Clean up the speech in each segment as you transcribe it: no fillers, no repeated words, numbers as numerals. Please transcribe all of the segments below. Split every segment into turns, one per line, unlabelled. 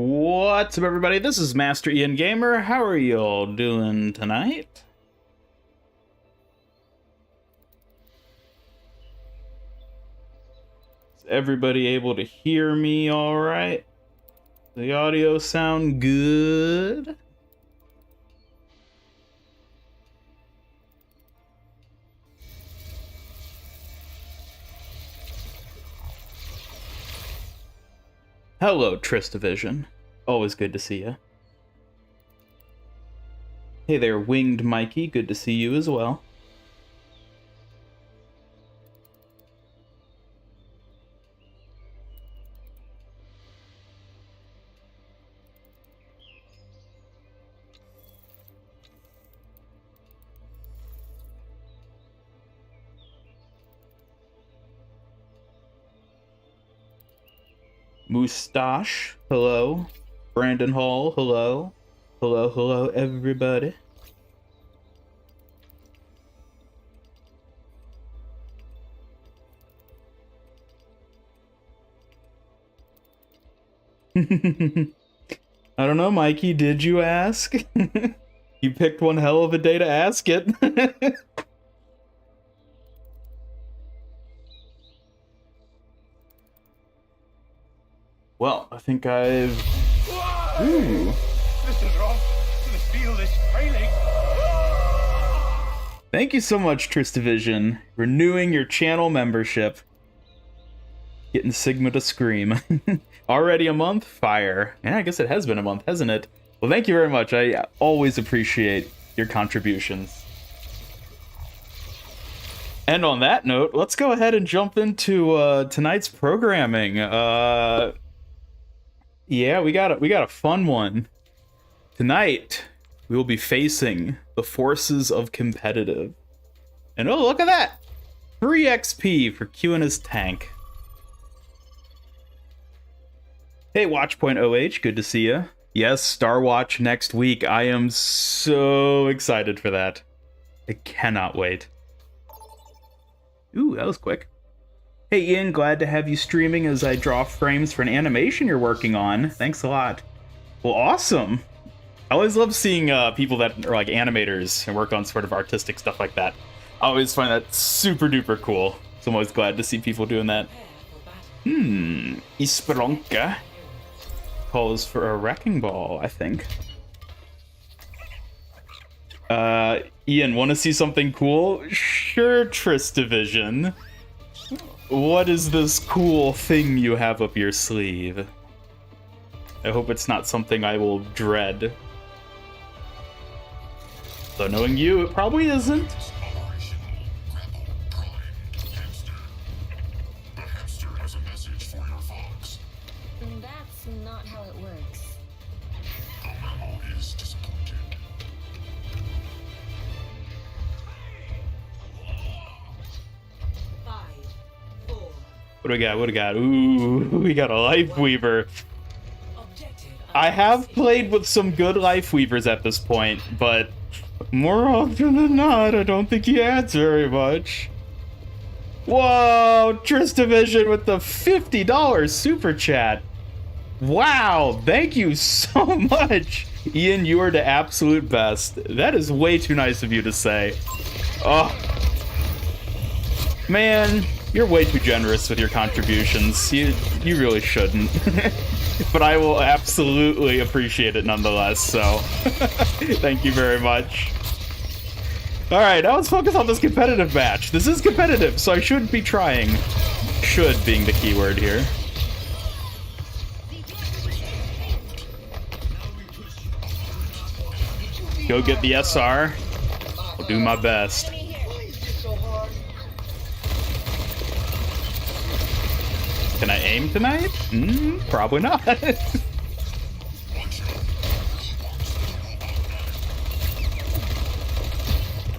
What's up, everybody? This is Master Ian Gamer. How are y'all doing tonight? Is everybody able to hear me all right? The audio sound good? Hello, Tristavision. Always good to see you. Hey there, Winged Mikey. Good to see you as well. Moustache, hello. Brandon Hall, hello. Hello, hello, everybody. I don't know, Mikey, did you ask? You picked one hell of a day to ask it. Well, I think I've... Ooh.
This is wrong. I feel this failing.
Thank you so much, Tristavision. Renewing your channel membership. Getting Sigma to scream. Already a month? Fire. Yeah, I guess it has been a month, hasn't it? Well, thank you very much. I always appreciate your contributions. And on that note, let's go ahead and jump into tonight's programming. Yeah, we got a fun one. Tonight, we will be facing the forces of competitive. And oh, look at that! 3 XP for Q and his tank. Hey, Watchpoint OH, good to see you. Yes, Star Watch next week. I am so excited for that. I cannot wait. Ooh, that was quick. Hey Ian, glad to have you streaming as I draw frames for an animation you're working on. Thanks a lot. Well, awesome. I always love seeing people that are like animators and work on sort of artistic stuff like that. I always find that super duper cool. So I'm always glad to see people doing that. Esperanka calls for a wrecking ball, I think. Ian, want to see something cool? Sure, Tristavision. What is this cool thing you have up your sleeve? I hope it's not something I will dread. Though knowing you, it probably isn't.
Operation Grapple Prime Hamster. The hamster has a message for your fox.
That's not how it works.
The memo is disappointed.
What do we got? What do we got? Ooh, we got a Life Weaver. I have played with some good Life Weavers at this point, but more often than not, I don't think he adds very much. Whoa, Tristavision with the $50 super chat. Wow, thank you so much. Ian, you are the absolute best. That is way too nice of you to say. Oh, man. You're way too generous with your contributions. You really shouldn't. But I will absolutely appreciate it nonetheless, so thank you very much. Alright, now let's focus on this competitive match. This is competitive, so I should be trying. Should being the key word here. Go get the SR. I'll do my best. Can I aim tonight? Probably not.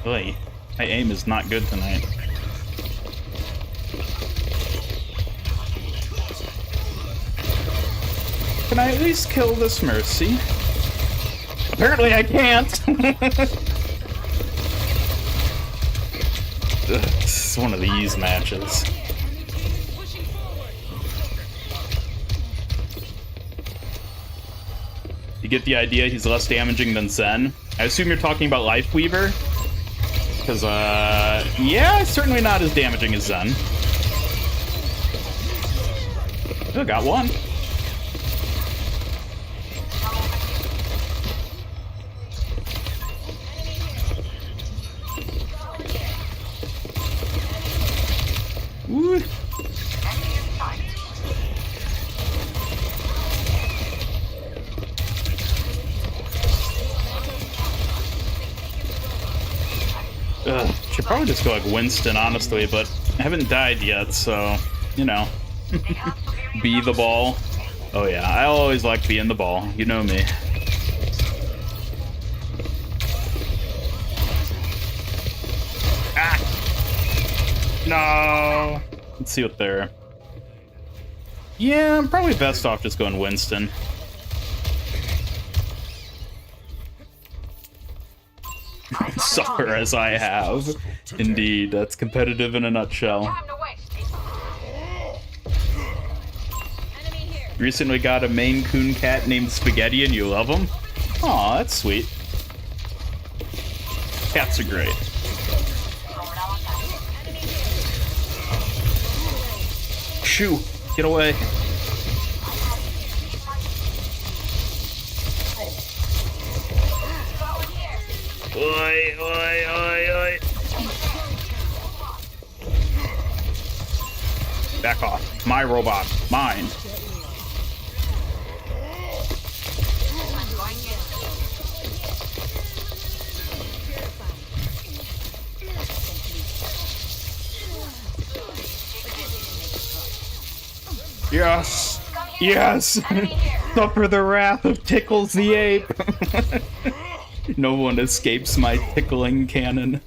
Boy, my aim is not good tonight. Can I at least kill this Mercy? Apparently I can't. Ugh, this is one of these matches. You get the idea he's less damaging than Zen. I assume you're talking about Lifeweaver? Because, yeah, certainly not as damaging as Zen. Oh, got one. Woo. Should probably just go like Winston, honestly, but I haven't died yet, so, you know. Be the ball. Oh yeah, I always like being the ball. You know me. Ah! No! Let's see what they're... Yeah, I'm probably best off just going Winston. Suffer as I have. Indeed, that's competitive in a nutshell. Recently got a Maine Coon cat named Spaghetti and you love him? Aw, that's sweet. Cats are great. Shoo! Get away. Oi, oi, oi, oi. Back off. My robot. Mine. Yes! Yes! Suffer the wrath of Tickles the Ape! No one escapes my tickling cannon.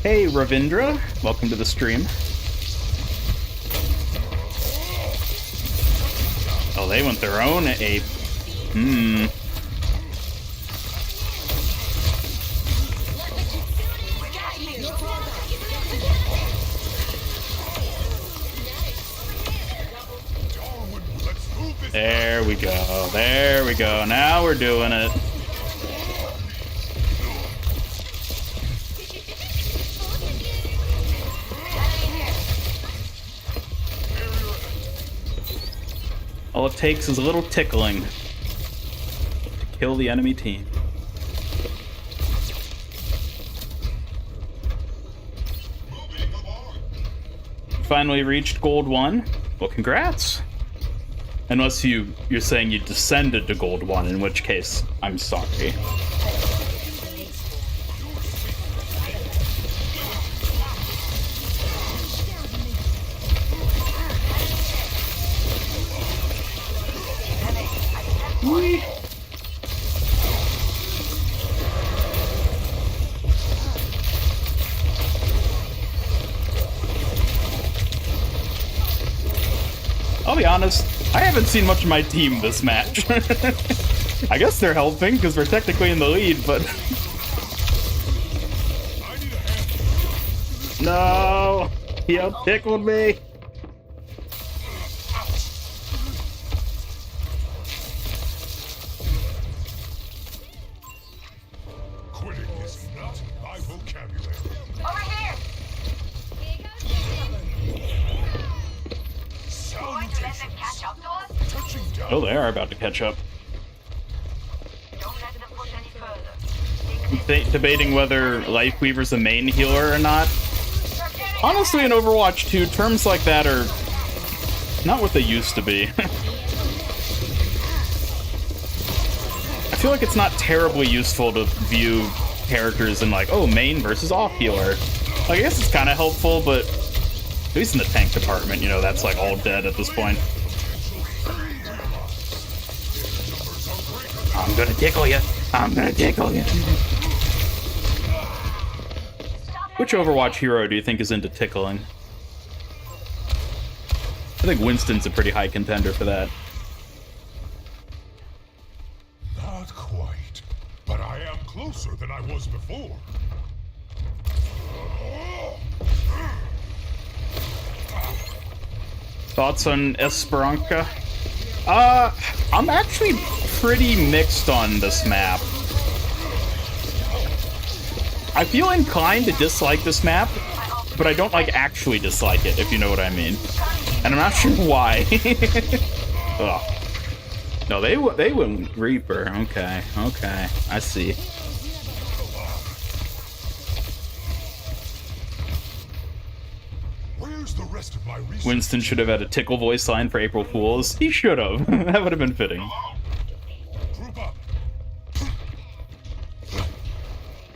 Hey, Ravindra. Welcome to the stream. Oh, they want their own ape. Hmm. There we go. There we go. Now we're doing it. All it takes is a little tickling to kill the enemy team. Finally reached Gold 1. Well, congrats. Unless you're saying you descended to Gold 1, in which case, I'm sorry. Whee! I'll be honest, I haven't seen much of my team this match. I guess they're helping, because we're technically in the lead, but... No! He out-tickled me!
Quitting is not my vocabulary.
Over here! Going to let them catch up to us?
Touching down.
Oh, they are about to catch up.
Don't let them push any further.
Debating whether Lifeweaver's a main healer or not. Honestly, in Overwatch 2, terms like that are not what they used to be. I feel like it's not terribly useful to view characters in like, oh, main versus off healer. Like, I guess it's kind of helpful, but at least in the tank department, you know, that's like all dead at this point. I'm gonna tickle you. I'm gonna tickle you. Which Overwatch hero do you think is into tickling? I think Winston's a pretty high contender for that.
Not quite, but I am closer than I was before.
Thoughts on Esperanza? I'm actually pretty mixed on this map. I feel inclined to dislike this map, but I don't like actually dislike it, if you know what I mean. And I'm not sure why. Ugh. No, they went Reaper. Okay, I see.
Where's the rest of my research?
Winston should have had a tickle voice line for April Fools. He should have. That would have been fitting.
Group up.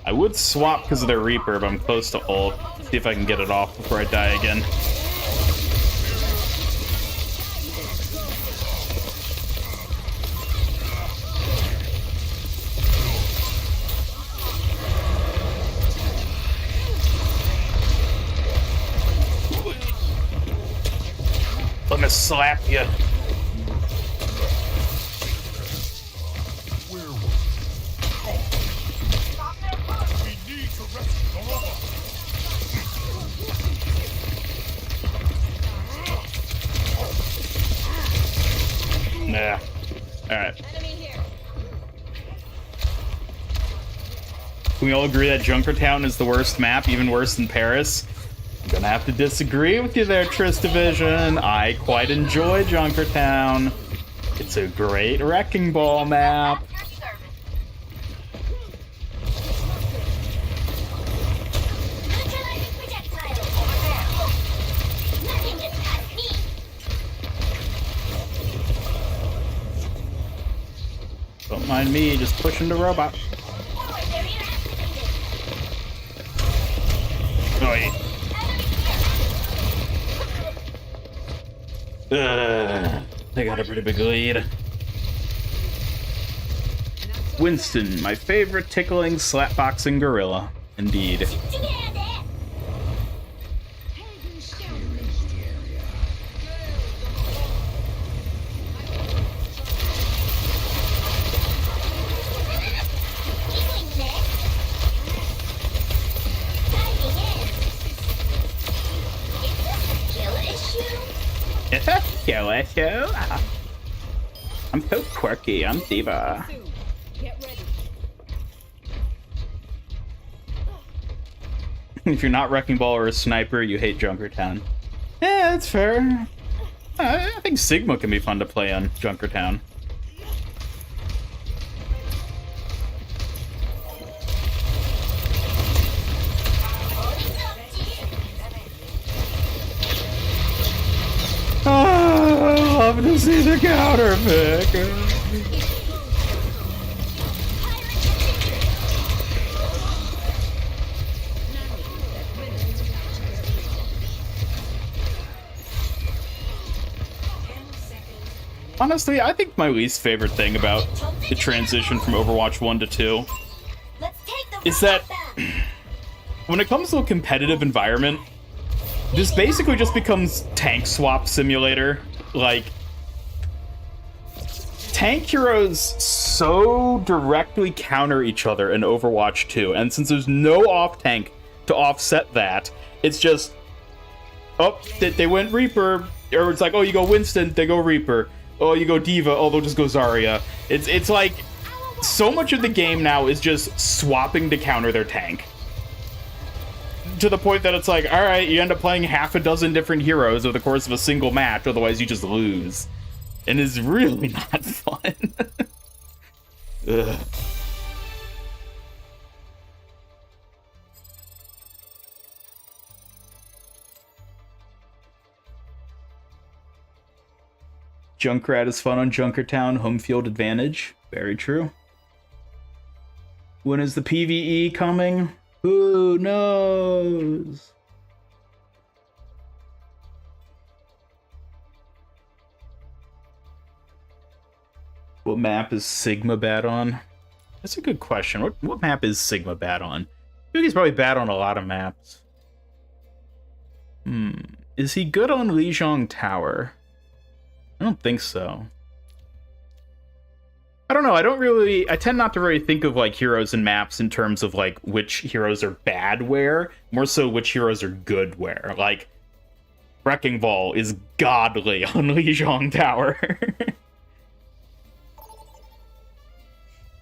I would swap because of their Reaper, but I'm close to ult. See if I can get it off before I die again. Let me slap you.
Where was we need to rescue the robot.
Nah. Alright.
Enemy here.
Can we all agree that Junkertown is the worst map, even worse than Paris? I'm gonna have to disagree with you there, Tris Division. I quite enjoy Junkertown. It's a great Wrecking Ball map.
Neutralizing projectile. Nothing gets past me.
Don't mind me, just pushing the robot.
Power barrier activated.
Oh, yeah. They got a pretty big lead. Winston, my favorite tickling slapboxing gorilla. Indeed.
Together.
Kill issue. I'm so quirky. I'm Diva.
Get ready.
If you're not Wrecking Ball or a sniper, you hate Junkertown. Yeah, that's fair. I think Sigma can be fun to play on Junkertown. Oh, I love to see the counter pick. Honestly, I think my least favorite thing about the transition from Overwatch 1 to 2
Let's take the
is that
robot
when it comes to a competitive environment, this basically just becomes tank swap simulator. Like, tank heroes so directly counter each other in Overwatch 2, and since there's no off tank to offset that, it's just, oh, they went Reaper, or it's like, oh, you go Winston, they go Reaper. Oh, you go Diva, oh, they'll just go Zarya. It's like, so much of the game now is just swapping to counter their tank. To the point that it's like, alright, you end up playing half a dozen different heroes over the course of a single match, otherwise you just lose. And it's really not fun. Ugh. Junkrat is fun on Junkertown, home field advantage. Very true. When is the PvE coming? Who knows? What map is Sigma bad on? That's a good question. What map is Sigma bad on? I think he's probably bad on a lot of maps. Is he good on Lijiang Tower? I don't think so. I don't know, I tend not to really think of, like, heroes and maps in terms of, like, which heroes are bad where, more so which heroes are good where. Like, Wrecking Ball is godly on Lijiang Tower.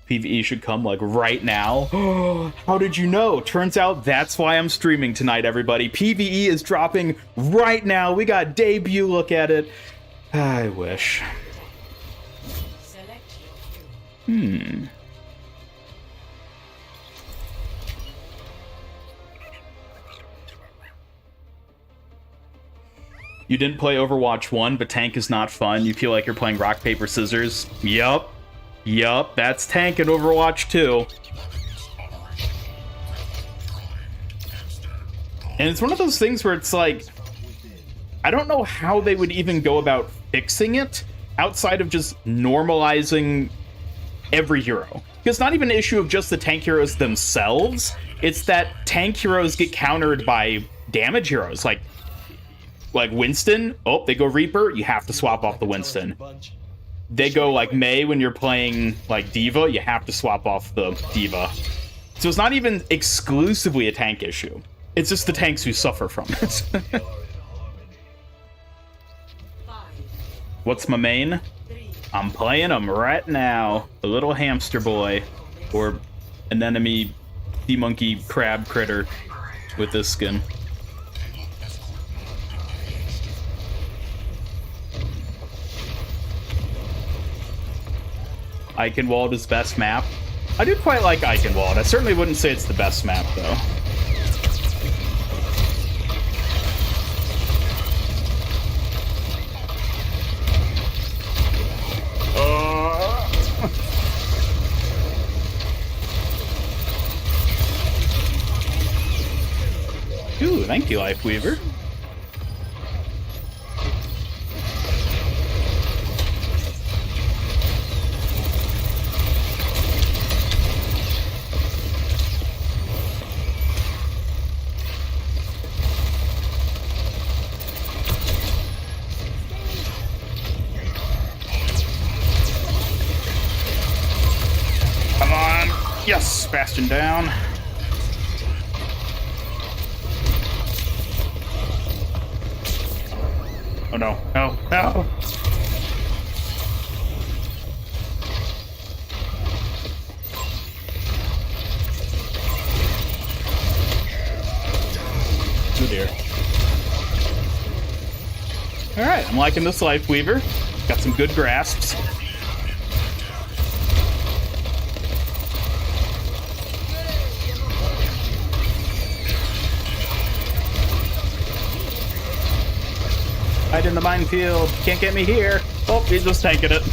PvE should come, like, right now. How did you know? Turns out that's why I'm streaming tonight, everybody. PvE is dropping right now. We got debut look at it. I wish. You didn't play Overwatch 1, but tank is not fun. You feel like you're playing rock, paper, scissors. Yup. Yup, that's tank in Overwatch 2. And it's one of those things where it's like, I don't know how they would even go about fixing it outside of just normalizing every hero. It's not even an issue of just the tank heroes themselves. It's that tank heroes get countered by damage heroes. Like Winston. Oh, they go Reaper. You have to swap off the Winston. They go like Mei when you're playing like Diva. You have to swap off the Diva. So it's not even exclusively a tank issue. It's just the tanks who suffer from it. What's my main? I'm playing him right now. The little hamster boy. Or an enemy sea monkey crab critter with this skin. Eichenwald is best map. I do quite like Eichenwald. I certainly wouldn't say it's the best map, though. Ooh, thank you, Lifeweaver. Come on. Yes, Bastion down. Oh no, no, no! Oh dear. Alright, I'm liking this Lifeweaver. Got some good grasps. Hide in the minefield. Can't get me here. Oh, he's just tanking it.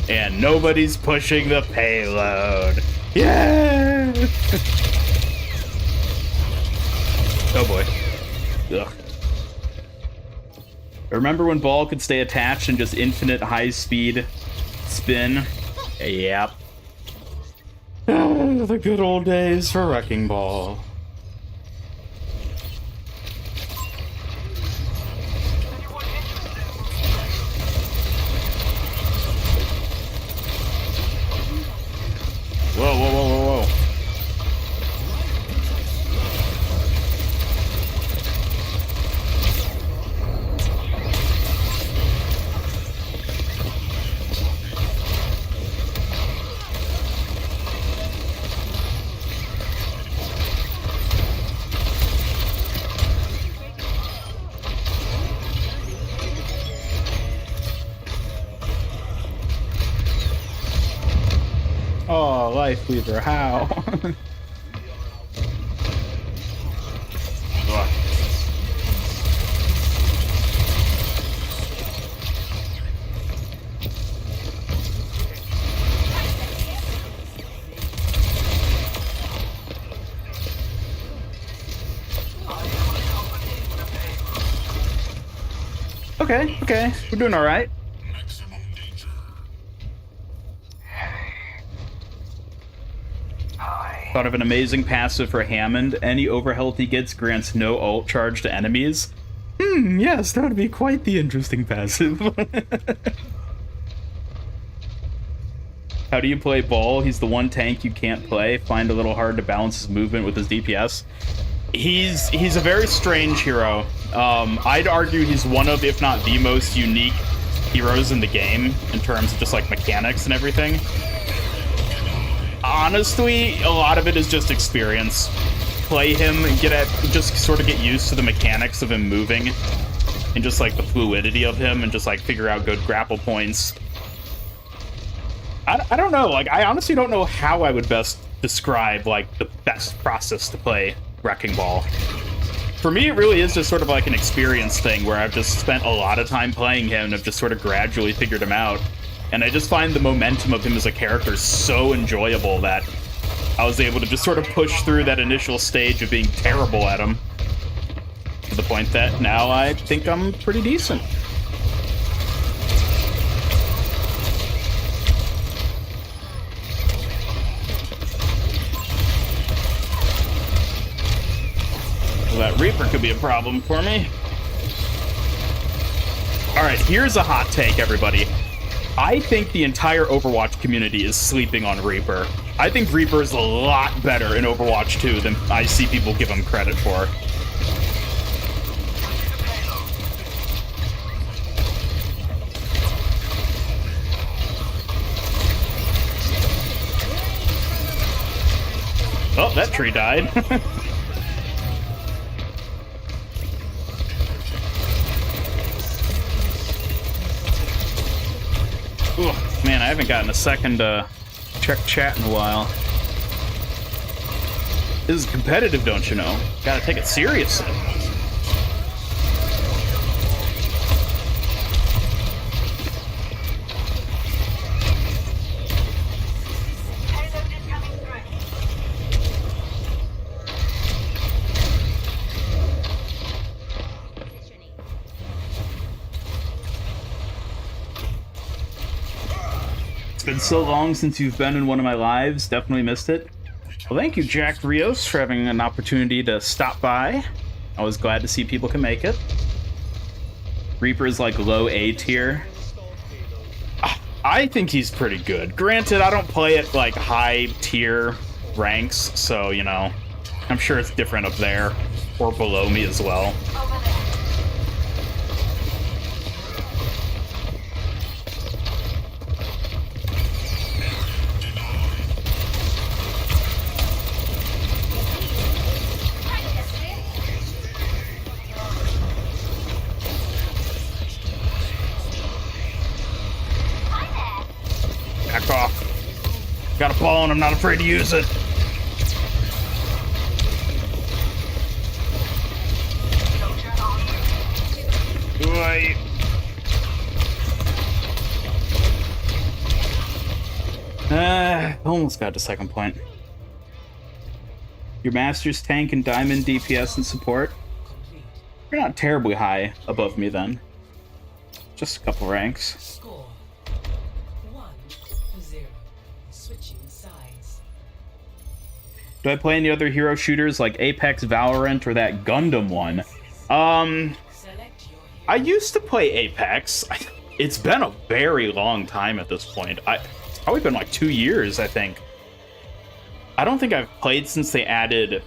And nobody's pushing the payload. Yeah! Oh boy. Ugh. Remember when Ball could stay attached and just infinite high-speed spin? Yep. The good old days for Wrecking Ball. Whoa, whoa, whoa, whoa, whoa. Oh, Lifeweaver, how? Okay, okay, we're doing all right.
Maximum danger.
Thought of an amazing passive for Hammond. Any overhealth he gets grants no ult charge to enemies. Yes, that would be quite the interesting passive. How do you play Ball? He's the one tank you can't play. Find a little hard to balance his movement with his DPS. He's a very strange hero. I'd argue he's one of, if not the most unique heroes in the game in terms of just like mechanics and everything. Honestly, a lot of it is just experience. Play him, just sort of get used to the mechanics of him moving and just like the fluidity of him and just like figure out good grapple points. I don't know, like I honestly don't know how I would best describe like the best process to play Wrecking Ball. For me, it really is just sort of like an experience thing where I've just spent a lot of time playing him and I've just sort of gradually figured him out. And I just find the momentum of him as a character so enjoyable that I was able to just sort of push through that initial stage of being terrible at him to the point that now I think I'm pretty decent. Well, that Reaper could be a problem for me. Alright, here's a hot take, everybody. I think the entire Overwatch community is sleeping on Reaper. I think Reaper is a lot better in Overwatch 2 than I see people give him credit for. Oh, that tree died. Ooh, man, I haven't gotten a second check chat in a while. This is competitive, don't you know? Gotta take it seriously.
Payload is coming through.
It's been so long since you've been in one of my lives. Definitely missed it. Well, thank you, Jack Rios, for having an opportunity to stop by. Always glad to see people can make it. Reaper is like low A tier. I think he's pretty good. Granted, I don't play at like high tier ranks, so, you know, I'm sure it's different up there or below me as well.
Over there.
Back off. Got a ball and I'm not afraid to use it. Wait. Almost got to second point. Your master's tank and diamond DPS and support. You're not terribly high above me then. Just a couple ranks.
Score 1-0. Switching sides.
Do I play any other hero shooters like Apex, Valorant, or that Gundam one?
Select your hero.
I used to play Apex. It's been a very long time at this point. It's probably been like 2 years, I think. I don't think I've played since they added...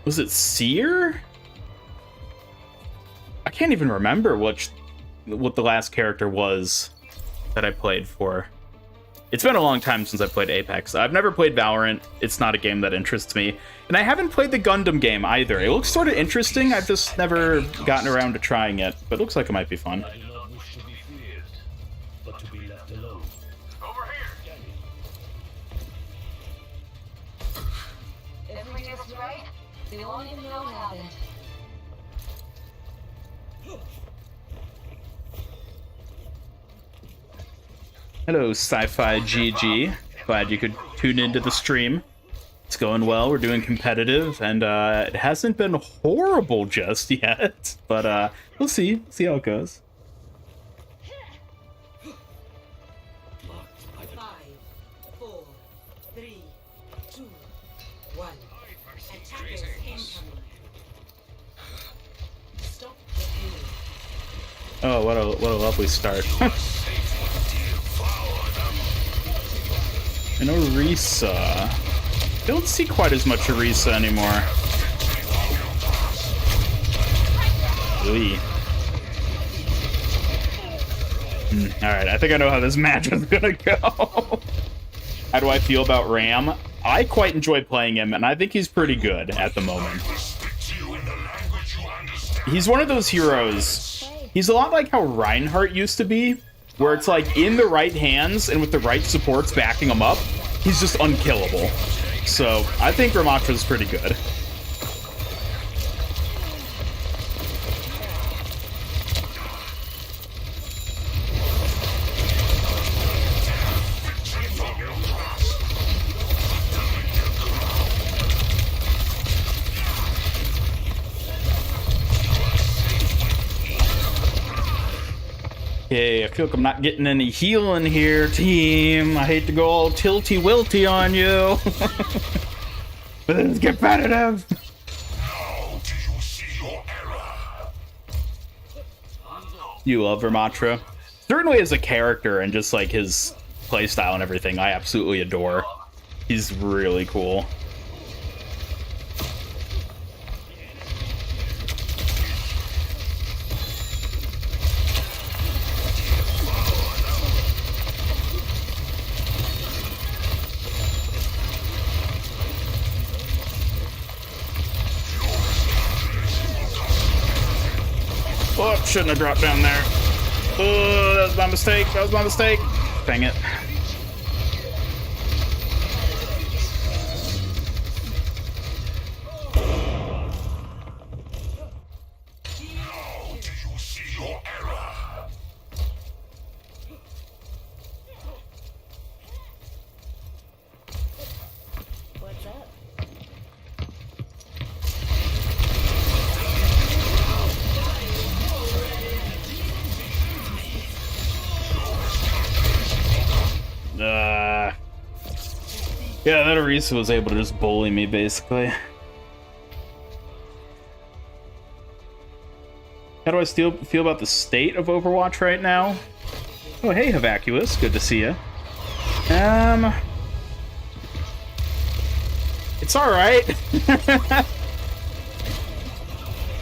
Was it Seer? I can't even remember what the last character was that I played for. It's been a long time since I played Apex. I've never played Valorant. It's not a game that interests me. And I haven't played the Gundam game either. It looks sort of interesting. I've just never gotten around to trying it. But it looks like it might be fun.
I do not wish to be feared, but to be left alone. Over here!
If we do this right, we won't even know what happened.
Hello, Sci-Fi GG. Glad you could tune into the stream. It's going well. We're doing competitive, and it hasn't been horrible just yet. But we'll see. See how it goes.
5, 4, 3, 2, 1. Attackers incoming. Stop the killing.
Oh, what a lovely start. And Orisa. Don't see quite as much Orisa anymore. Lee. Alright, I think I know how this match is gonna go. How do I feel about Ram? I quite enjoy playing him, and I think he's pretty good at the moment. He's one of those heroes. He's a lot like how Reinhardt used to be, where it's like in the right hands and with the right supports backing him up, he's just unkillable. So I think Ramatra's pretty good. Okay, I feel like I'm not getting any healing here, team. I hate to go all tilty-wilty on you. But it's competitive.
Now do you see your error?
You love Ramatra. Certainly as a character and just like his playstyle and everything, I absolutely adore. He's really cool. Oh, shouldn't have dropped down there. Oh, that was my mistake. That was my mistake. Dang it.
Now do you see your error?
What's up?
Yeah, that Orisa was able to just bully me, basically. How do I still feel about the state of Overwatch right now? Oh, hey, Havacuous. Good to see you. It's alright.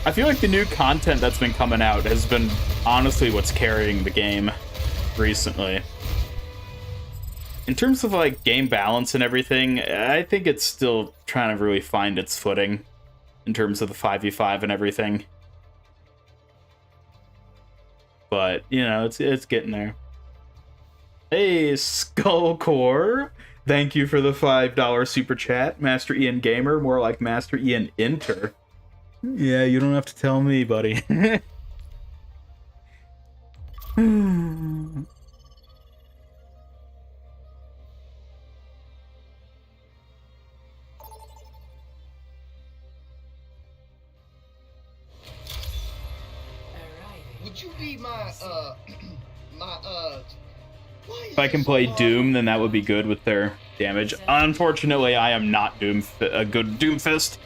I feel like the new content that's been coming out has been honestly what's carrying the game recently. In terms of like game balance and everything, I think it's still trying to really find its footing in terms of the 5v5 and everything. But, you know, it's getting there. Hey, Skullcore. Thank you for the $5 super chat. Master Ian Gamer, more like Master Ian Inter. Yeah, you don't have to tell me, buddy.
Would you be my
If I can play Doom, then that would be good with their damage. Unfortunately, I am not a good Doomfist.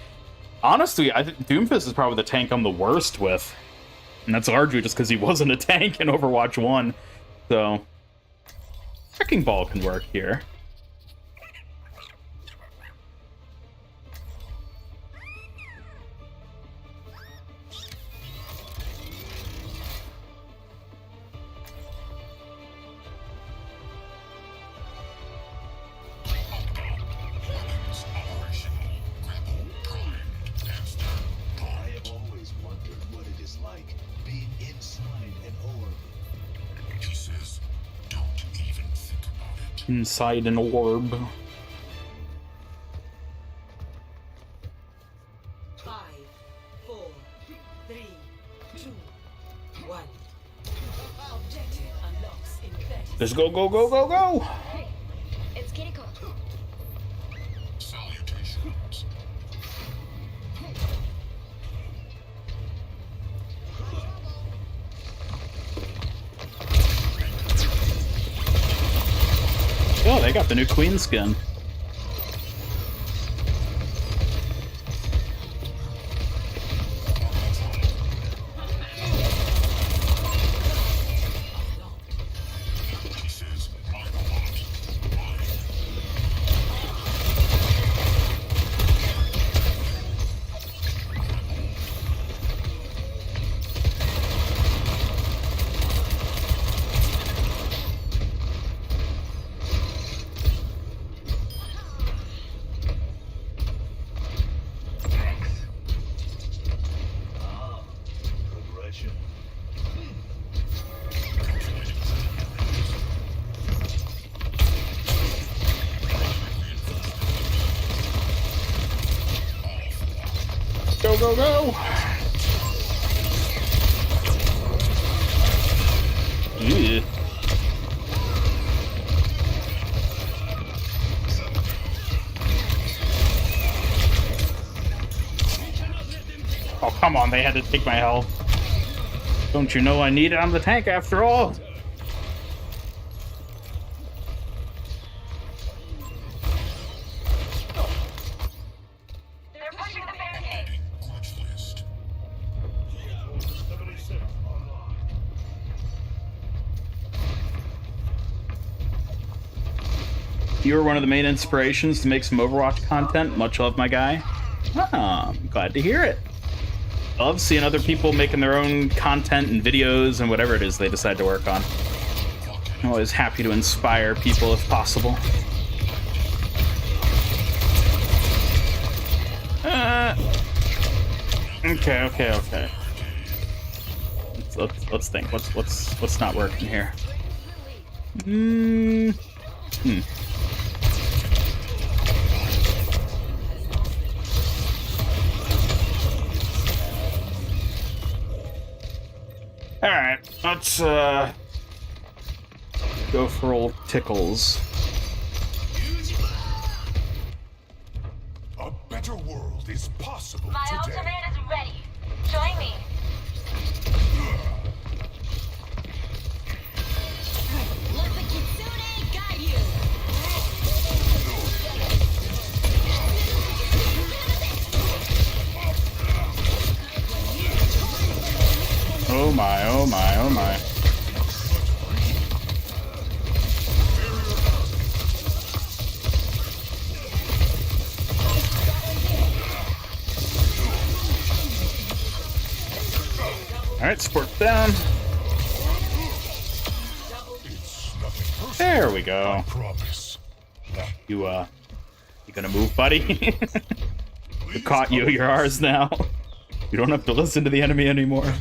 Honestly, I think Doomfist is probably the tank I'm the worst with. And that's largely just because he wasn't a tank in Overwatch 1. So, Wrecking Ball can work here.
I have always wondered what it is like being inside an orb.
He says, don't even think about it.
Inside an orb.
5, 4, 3, 2, 1. Objective unlocks in 30
Let's go, go, go, go, go!
Hey, it's Kiriko.
Salutations.
Oh, they got the new Queen skin.
He says, my robot.
go, go! Ew. Oh, come on, they had to take my health. Don't you know I need it? I'm the tank after all.
They're pushing the barricade.
Glitch list.
You were one of the main inspirations to make some Overwatch content. Much love, my guy. Ah, I'm glad to hear it. I love seeing other people making their own content and videos and whatever it is they decide to work on. I'm always happy to inspire people if possible. Okay. Let's think. What's not working here? All right, let's go for old tickles.
A better world is possible
My
today.
ultimate is ready. Join me. Let the Kitsune guide you.
Oh my, oh my, oh my. All right, support down. There we go.
Promise.
You gonna move, buddy? We caught you. You're ours now. You don't have to listen to the enemy anymore.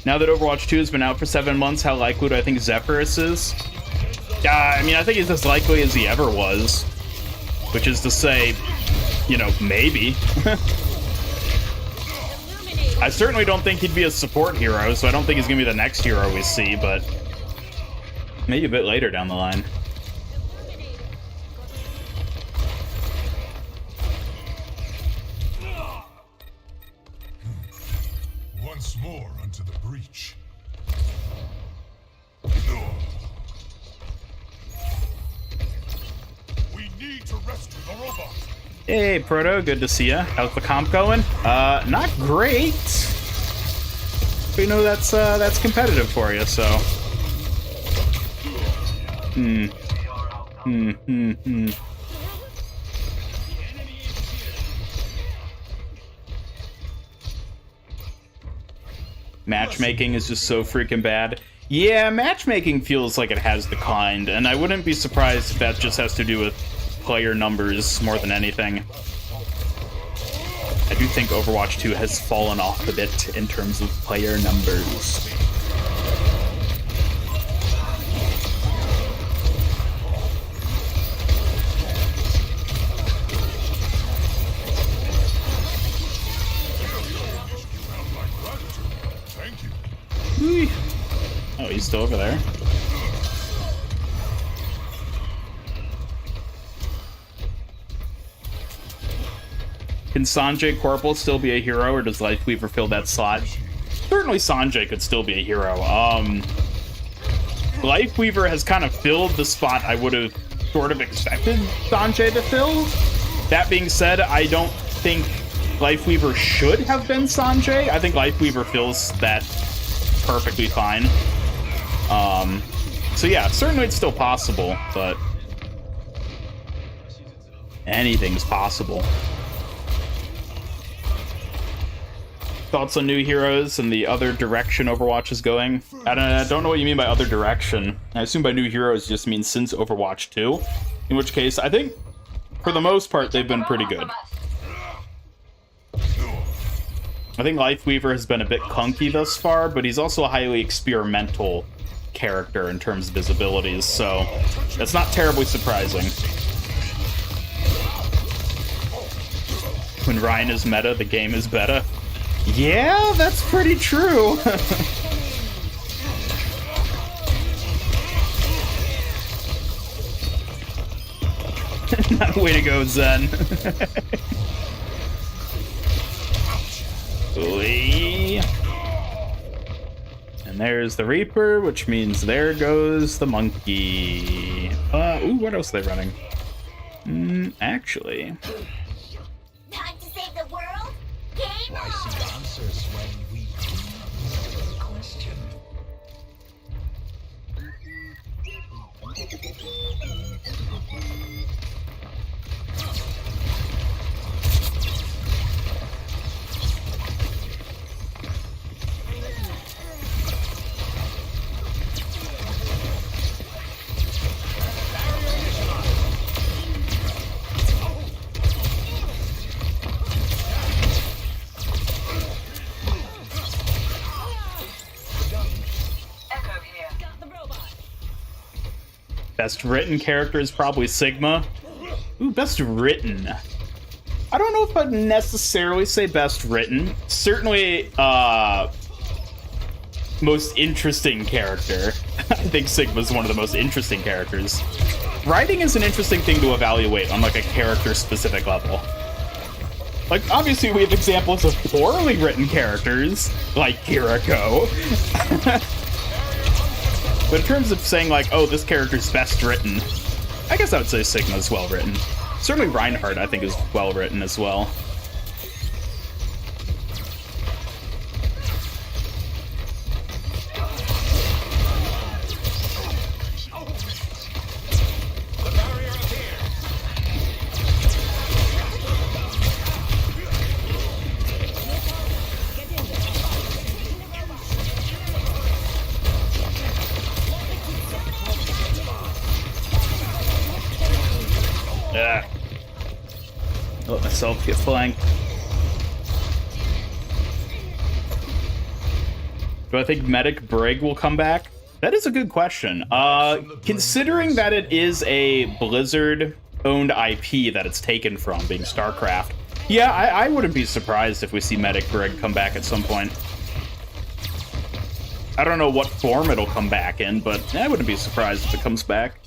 Now that Overwatch 2 has been out for 7 months, how likely do I think Zephyrus is? I mean, I think he's as likely as he ever was. Which is to say, you know, maybe. I certainly don't think he'd be a support hero, so I don't think he's going to be the next hero we see, but maybe a bit later down the line.
Once more unto the breach. We need to rescue the robot.
Hey, Proto, good to see ya. How's the comp going? Not great. But you know that's competitive for you, so. Matchmaking is just so freaking bad. Yeah, matchmaking feels like it has declined, and I wouldn't be surprised if that just has to do with player numbers more than anything. I do think Overwatch 2 has fallen off a bit in terms of player numbers.
Thank you.
Whee. Oh, he's still over there. Can Sanjay Corporal still be a hero, or does Lifeweaver fill that slot? Certainly Sanjay could still be a hero. Lifeweaver has kind of filled the spot I would have sort of expected Sanjay to fill. That being said, I don't think Lifeweaver should have been Sanjay. I think Lifeweaver fills that perfectly fine. So yeah, certainly it's still possible, but anything's possible. Thoughts on new heroes and the other direction Overwatch is going? I don't know what you mean by other direction. I assume by new heroes just means since Overwatch 2. In which case, I think, for the most part, they've been pretty good. I think Lifeweaver has been a bit clunky thus far, but he's also highly experimental character in terms of his abilities, so that's not terribly surprising. When Ryan is meta, the game is beta. Yeah, that's pretty true. Way to go, Zen. And there's the Reaper, which means there goes the monkey. Ooh, what else are they running? Actually.
Time to save the world? Game
Why
on!
seek answers when we do question?
Best written character is probably Sigma. Ooh, best written. I don't know if I'd necessarily say best written. Certainly, most interesting character. I think Sigma's one of the most interesting characters. Writing is an interesting thing to evaluate on like a character-specific level. Like, obviously we have examples of poorly written characters, like Kiriko. But in terms of saying, like, oh, this character's best written, I guess I would say Sigma's well written. Certainly Reinhardt, I think, is well written as well. Let myself get flanked. Do I think Medic Brig will come back? That is a good question. Considering that it is a Blizzard-owned IP that it's taken from, being StarCraft, yeah, I wouldn't be surprised if we see Medic Brig come back at some point. I don't know what form it'll come back in, but I wouldn't be surprised if it comes back.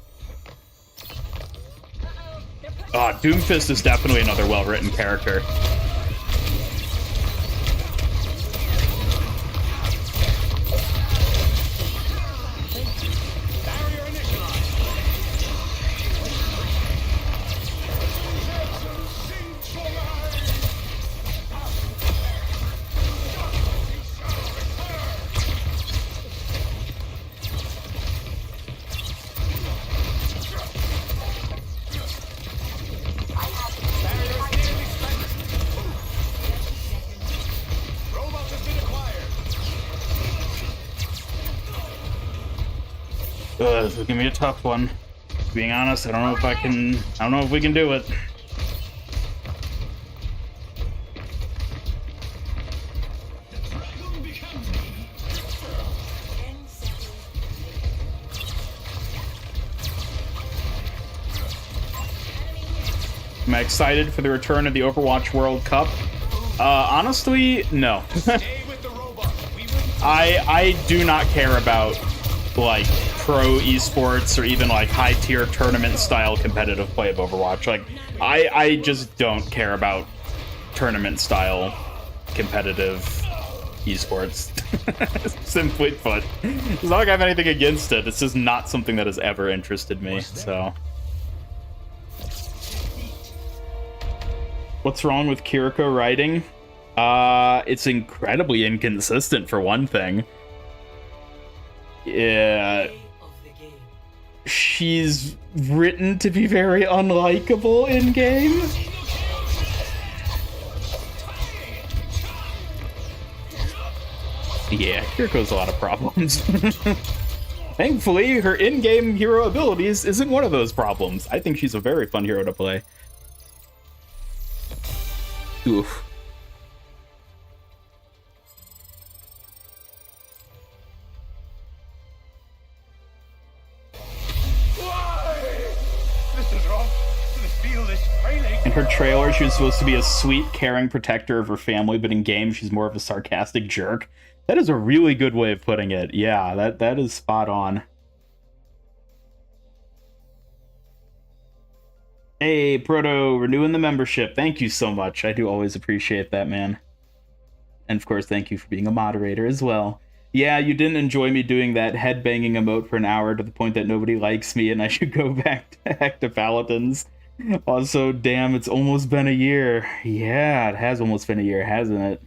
Doomfist is definitely another well-written character. This is gonna be a tough one. Being honest, I don't know if we can do it. Am I excited for the return of the Overwatch World Cup? Honestly, no. I do not care about, like, pro esports or even like high tier tournament style competitive play of Overwatch. Like, I just don't care about tournament style competitive esports. Simply put, it's not like I have anything against it. It's just not something that has ever interested me. So, what's wrong with Kiriko writing? It's incredibly inconsistent for one thing. Yeah. She's written to be very unlikable in game. Yeah, Kiriko's a lot of problems. Thankfully, her in-game hero abilities isn't one of those problems. I think she's a very fun hero to play. Oof. her trailer, she was supposed to be a sweet, caring protector of her family, but in game, she's more of a sarcastic jerk. That is a really good way of putting it. Yeah, that is spot on. Hey, Proto, renewing the membership. Thank you so much. I do always appreciate that, man. And of course, thank you for being a moderator as well. Yeah, you didn't enjoy me doing that headbanging emote for an hour to the point that nobody likes me and I should go back to Hector Paladins. Also, damn, it's almost been a year. Yeah, it has almost been a year, hasn't it?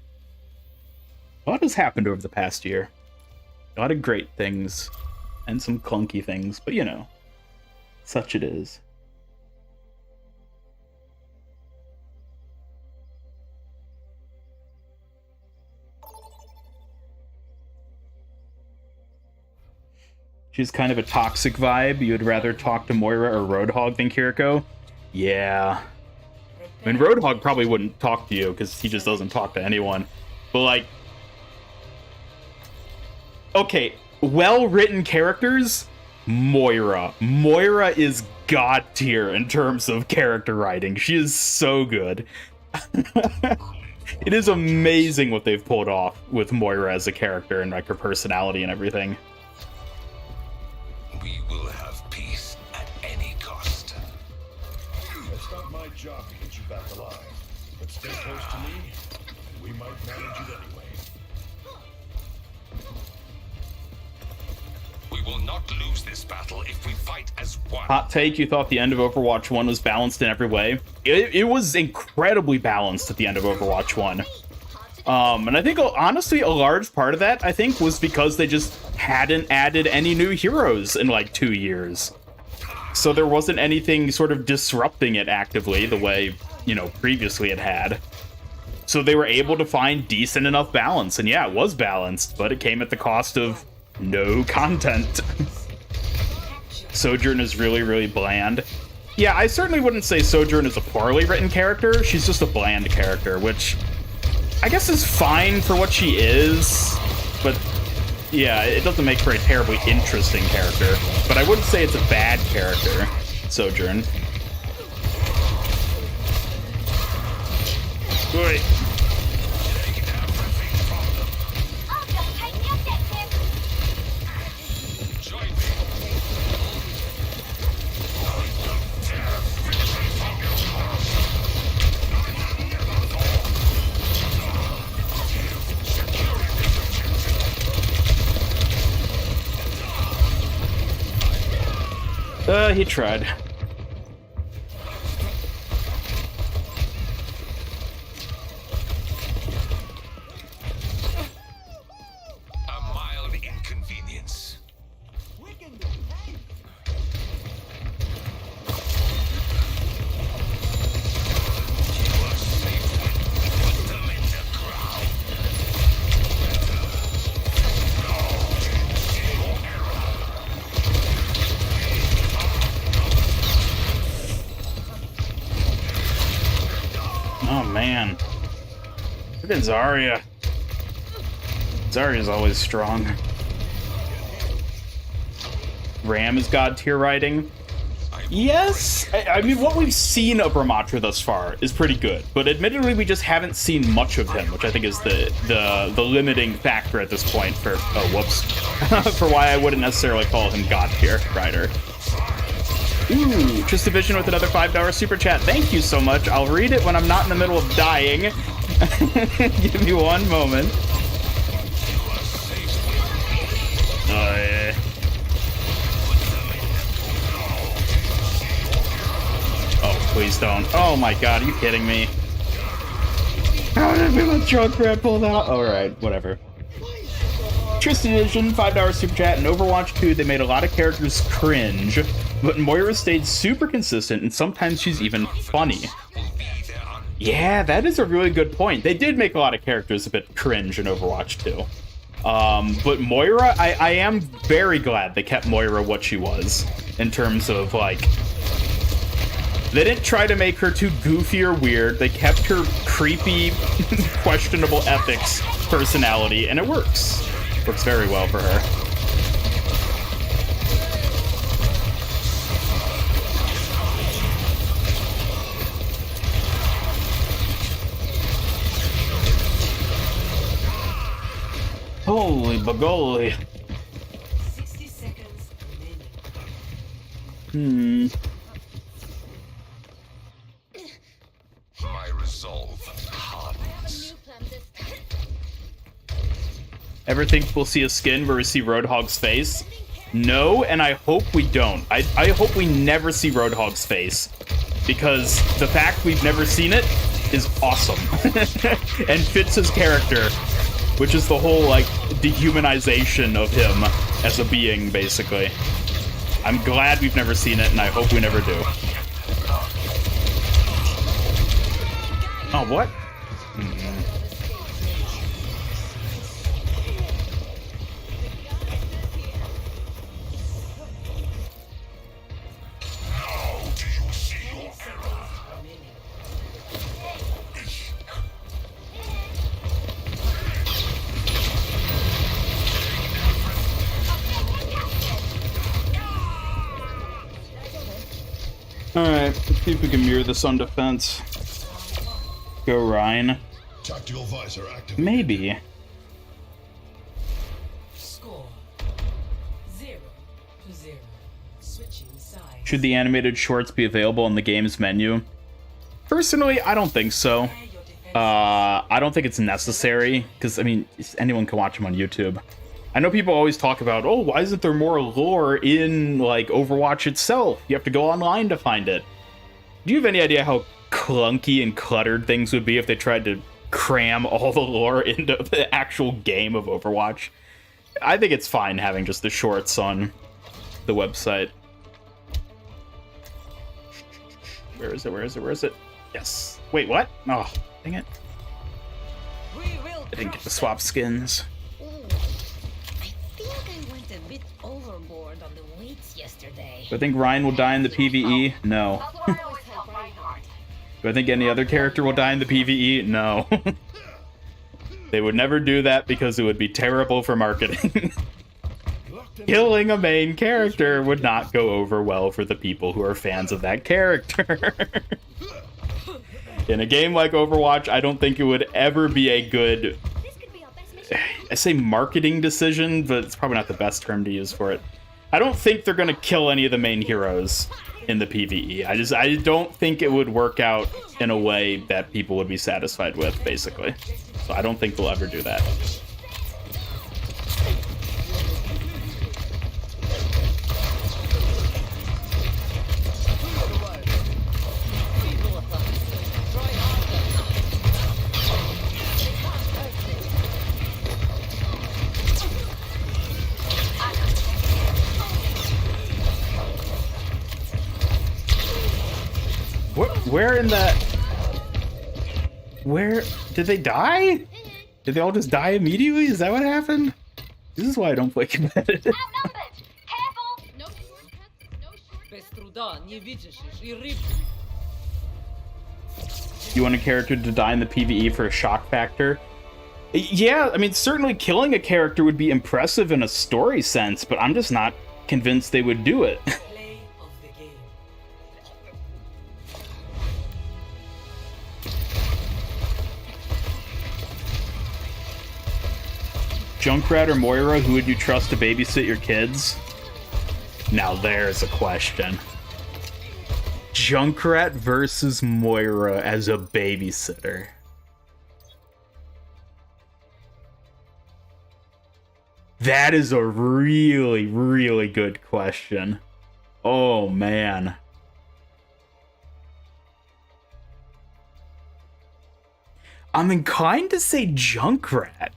A lot has happened over the past year. A lot of great things. And some clunky things, but you know, such it is. She's kind of a toxic vibe. You would rather talk to Moira or Roadhog than Kiriko? Yeah. I mean, Roadhog probably wouldn't talk to you because he just doesn't talk to anyone. But, like... Okay, well-written characters? Moira. Moira is god tier in terms of character writing. She is so good. It is amazing what they've pulled off with Moira as a character and, like, her personality and everything.
We will have peace at any cost.
It's not my job to get you back alive, but stay close to me, and we might manage it anyway.
We will not lose this battle if we fight as one.
Hot take, you thought the end of Overwatch 1 was balanced in every way. It was incredibly balanced at the end of Overwatch 1. And I think, honestly, a large part of that, I think, was because they just hadn't added any new heroes in, like, 2 years. So there wasn't anything sort of disrupting it actively the way, you know, previously it had. So they were able to find decent enough balance. And yeah, it was balanced, but it came at the cost of no content. Sojourn is really, really bland. Yeah, I certainly wouldn't say Sojourn is a poorly written character. She's just a bland character, which I guess is fine for what she is, but yeah, it doesn't make her a terribly interesting character. But I wouldn't say it's a bad character, Sojourn. Wait. He tried.
A mild inconvenience.
Oh man. Look at Zarya. Zarya's always strong. Ram is god tier writing. Yes, I mean what we've seen of Ramatra thus far is pretty good, but admittedly we just haven't seen much of him, which I think is the limiting factor at this point for for why I wouldn't necessarily call him god tier writer. Ooh, just Division with another $5 super chat. Thank you so much. I'll read it when I'm not in the middle of dying. Give me one moment. Oh, yeah. Oh, please don't. Oh my god, are you kidding me? How did my Junkrat pull out? Alright, whatever. Tristan Edition, $5 super chat. In Overwatch 2, they made a lot of characters cringe, but Moira stayed super consistent, and sometimes she's even funny. Yeah, that is a really good point. They did make a lot of characters a bit cringe in Overwatch 2. But Moira, I am very glad they kept Moira what she was, in terms of, like... They didn't try to make her too goofy or weird. They kept her creepy, questionable ethics personality, and it works. Works very well for her. Holy bagoli.
60 seconds remaining.
My resolve hardens.
New plan this time.
Ever think we'll see a skin where we see Roadhog's face? No, and I hope we don't. I hope we never see Roadhog's face. Because the fact we've never seen it is awesome. And fits his character, which is the whole, like, dehumanization of him as a being, basically. I'm glad we've never seen it, and I hope we never do. Oh, what?
Now do you see your error?
Alright, let's see if we can mirror this on defense. Go Ryan.
Tactical visor activated.
Maybe.
Score 0-0. Switching sides.
Should the animated shorts be available in the game's menu? Personally, I don't think so.
Your defense.
I don't think it's necessary, because, I mean, anyone can watch them on YouTube. I know people always talk about, oh, why isn't there more lore in, like, Overwatch itself? You have to go online to find it. Do you have any idea how clunky and cluttered things would be if they tried to cram all the lore into the actual game of Overwatch? I think it's fine having just the shorts on the website. Where is it? Where is it? Where is it? Yes. Wait, what? Oh, dang it.
We will
I didn't get the swap skins.
Ooh, I think I went a bit overboard on the weights yesterday.
Do I think Ryan will die in the PvE? No.
That's what I always tell Reinhardt.
Do I think any other character will die in the PvE? No. They would never do that because it would be terrible for marketing. Killing a main character would not go over well for the people who are fans of that character. In a game like Overwatch, I don't think it would ever be a good,
This could be our best mission.
I say marketing decision, but it's probably not the best term to use for it. I don't think they're going to kill any of the main heroes in the PvE. I don't think it would work out in a way that people would be satisfied with, basically. So I don't think they'll ever do that. Where in the... Where... Did they die? Did they all just die immediately? Is that what happened? This is why I don't play competitive.
Outnumbered! Careful!
No shortcuts, no shortcuts.
Без труда не видишь и рыб.
You want a character to die in the PvE for a shock factor? Yeah, I mean, certainly killing a character would be impressive in a story sense, but I'm just not convinced they would do it.
Play of the game.
Junkrat or Moira, who would you trust to babysit your kids? Now there's a question. Junkrat versus Moira as a babysitter. That is a really, really good question. Oh, man. I'm inclined to say Junkrat.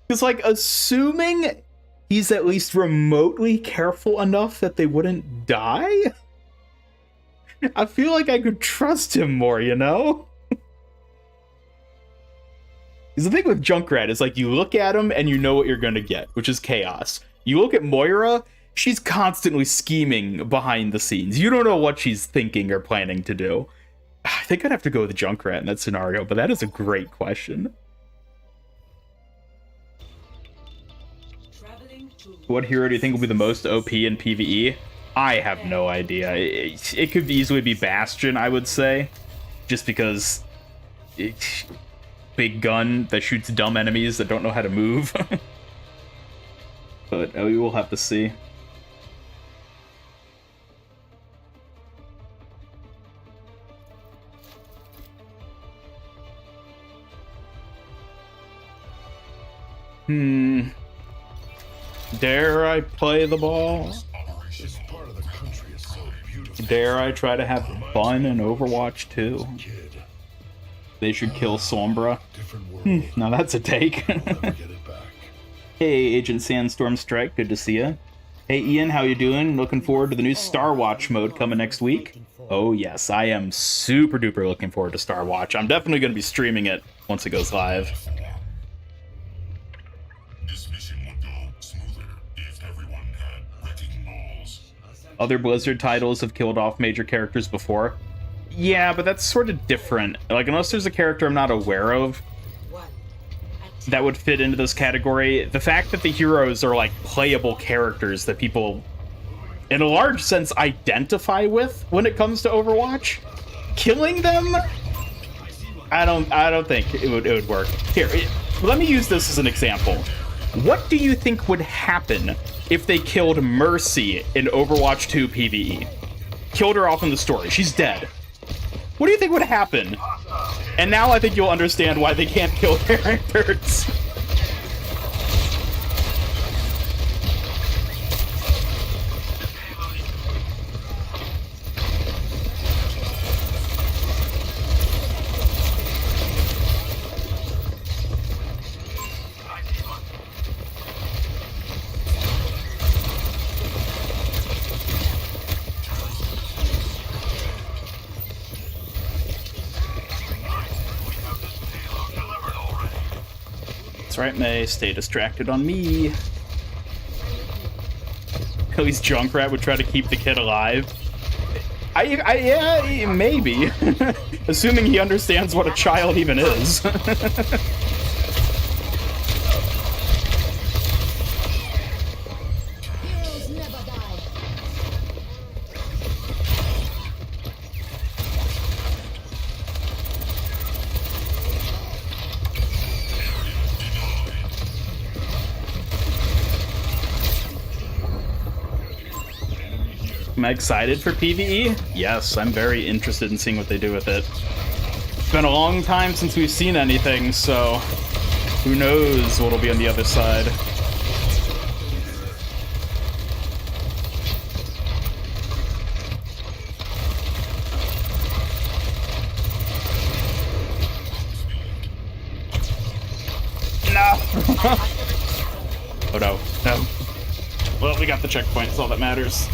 Because, like, assuming he's at least remotely careful enough that they wouldn't die, I feel like I could trust him more, you know? Because the thing with Junkrat is, like, you look at him and you know what you're gonna get, which is chaos. You look at Moira, she's constantly scheming behind the scenes. You don't know what she's thinking or planning to do. I think I'd have to go with Junkrat in that scenario, but that is a great question.
Traveling to
What hero do you think will be the most OP in PvE? I have no idea. It could easily be Bastion, I would say. Just because big gun that shoots dumb enemies that don't know how to move. But we will have to see. Dare I play the ball?
This part of the country is so beautiful.
Dare I try to have fun in Overwatch 2?
Kid,
They should kill Sombra.
different world.
Now that's a take.
Never get it back.
Hey, Agent Sandstorm Strike, good to see ya. Hey, Ian, how you doing? Looking forward to the new Star Watch mode coming next week? Oh yes, I am super duper looking forward to Star Watch. I'm definitely going to be streaming it once it goes live.
This mission would go smoother if everyone had wrecking balls.
Other Blizzard titles have killed off major characters before. Yeah, but that's sort of different. Like, unless there's a character I'm not aware of that would fit into this category, the fact that the heroes are, like, playable characters that people, in a large sense, identify with when it comes to Overwatch, killing them, I don't think it would work. Here, let me use this as an example. What do you think would happen if they killed Mercy in Overwatch 2 PvE? Killed her off in the story. She's dead. What do you think would happen? And now I think you'll understand why they can't kill characters. That's right, May. Stay distracted on me. At least Junkrat would try to keep the kid alive. Yeah, maybe. Assuming he understands what a child even is.
Heroes never die.
Am I excited for PvE? Yes, I'm very interested in seeing what they do with it. It's been a long time since we've seen anything, so who knows what'll be on the other side. No! Oh no, no. Well, we got the checkpoint, that's all that matters.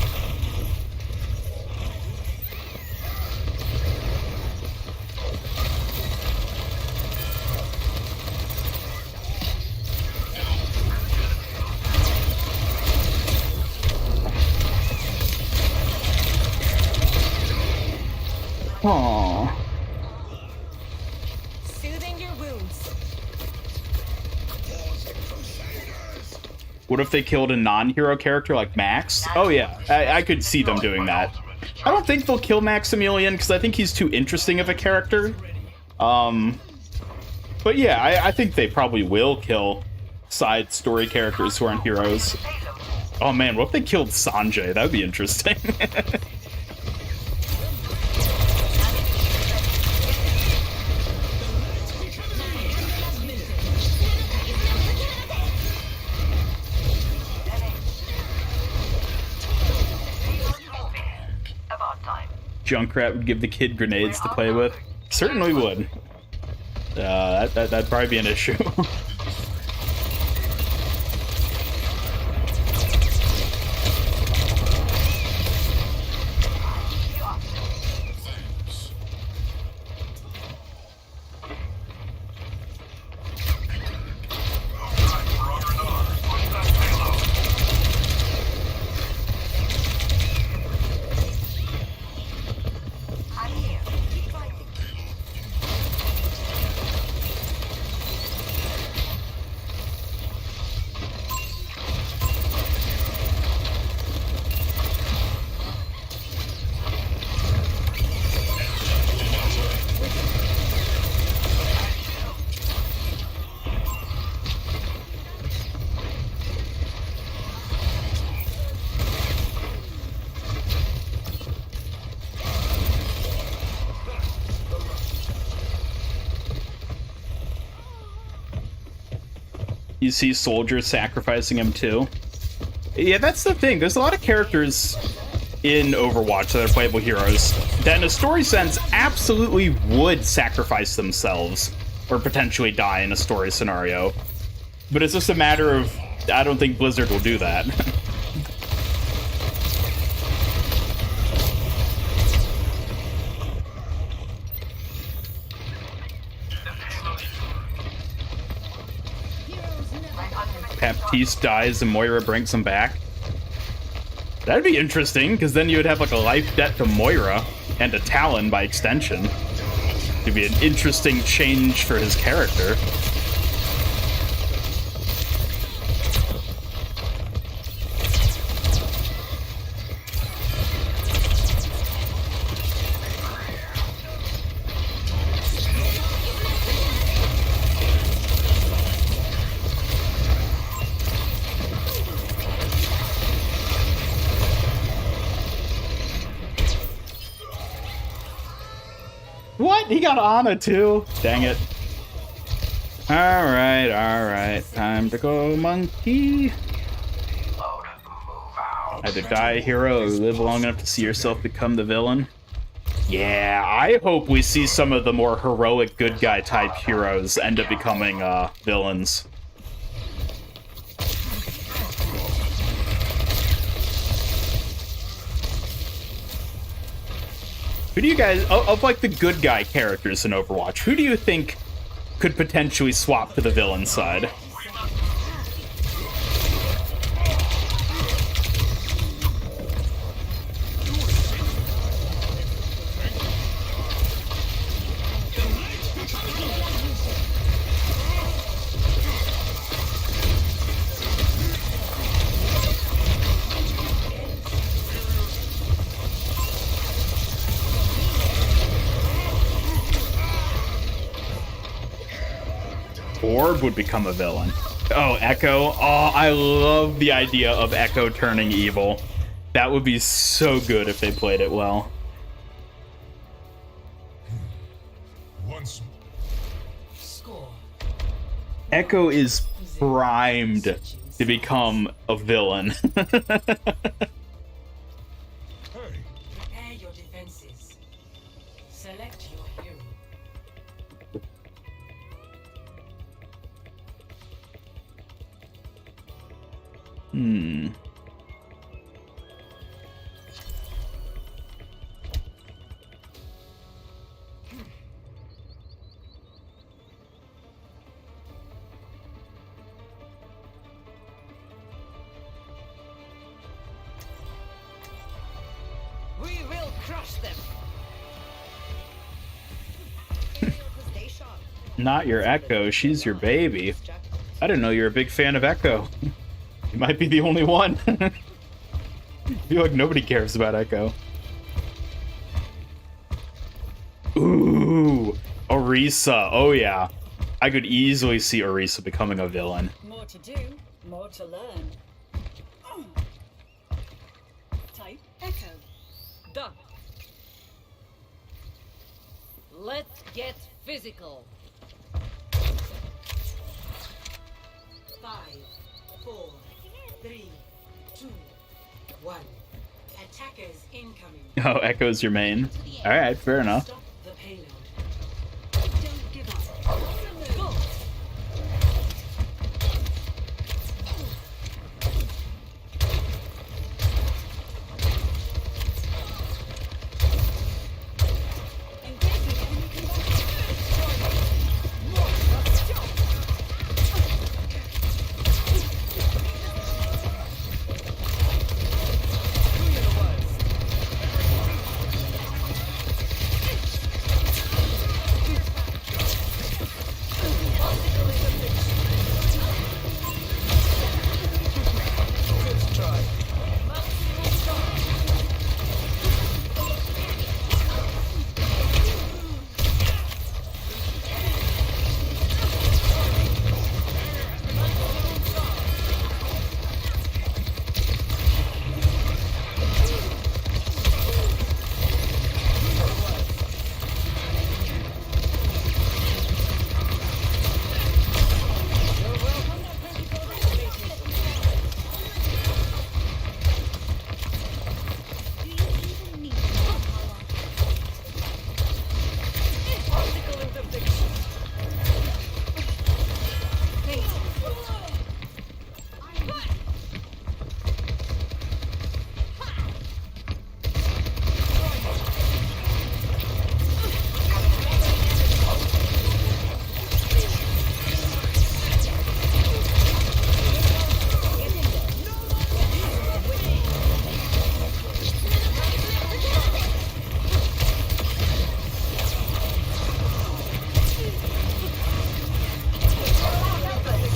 Aww.
Soothing your wounds.
What if they killed a non-hero character like Max? Oh yeah, I could see them doing that. I don't think they'll kill Maximilian because I think he's too interesting of a character. But yeah, I think they probably will kill side story characters who aren't heroes. Oh man, what if they killed Sanjay? That would be interesting. Junkrat would give the kid grenades to play with. Certainly would. That'd probably be an issue. you see soldiers sacrificing him too. Yeah, that's the thing. There's a lot of characters in Overwatch that are playable heroes that in a story sense absolutely would sacrifice themselves or potentially die in a story scenario. But it's just a matter of, I don't think Blizzard will do that. Baptiste dies and Moira brings him back. That'd be interesting, because then you would have like a life debt to Moira and a Talon by extension. It'd be an interesting change for his character. What? He got Ana too? Dang it. Alright. Time to go, monkey. Either die a hero or live long enough to see yourself become the villain. Yeah, I hope we see some of the more heroic good guy type heroes end up becoming villains. Who do you guys, of like the good guy characters in Overwatch, who do you think could potentially swap to the villain side? Orb would become a villain. Oh, Echo. Oh, I love the idea of Echo turning evil. That would be so good if they played it well.
Once
Score.
Echo is primed to become a villain.
hey,
Prepare your defenses. Select your hero. We will crush them.
Not your Echo, she's your baby. I didn't know you were a big fan of Echo. You might be the only one. I feel like nobody cares about Echo. Ooh, Orisa. Oh yeah. I could easily see Orisa becoming a villain.
More to do, more to learn. Type Echo.
Done. Let's get physical. 5, 4, 3, 2, 1. Attackers incoming.
Oh, Echo's your main. Alright, fair enough.
Stop the payload.
Don't give up.
Go.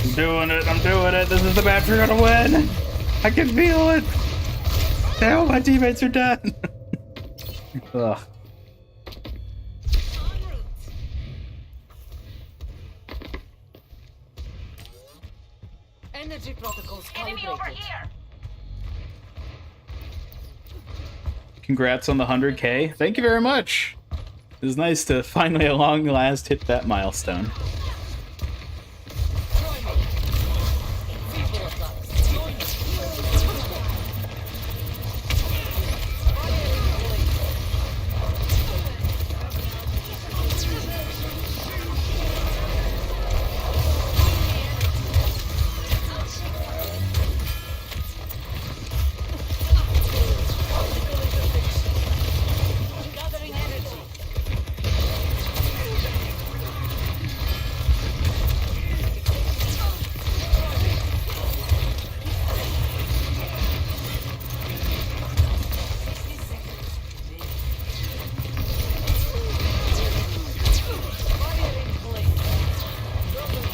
I'm doing it. I'm doing it. This is the match we're gonna win. I can feel it. Hell, my teammates are dead. Ugh.
Energy protocols
Enemy over
calibrated.
here.
Congrats on the 100K. Thank you very much. It was nice to finally, at long last, hit that milestone.
Feeble attacks. Join me. Gathering energy.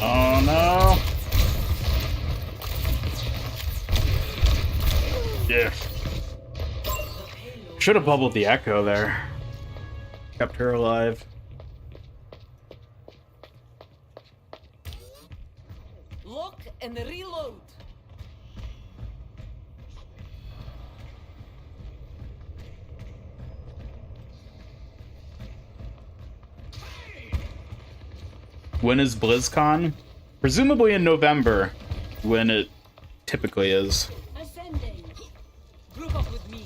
Oh no. Yeah. Should have bubbled the echo there. Kept her alive.
Lock and reload.
When is BlizzCon? Presumably in November, when it typically is.
Ascending.
Group up with me.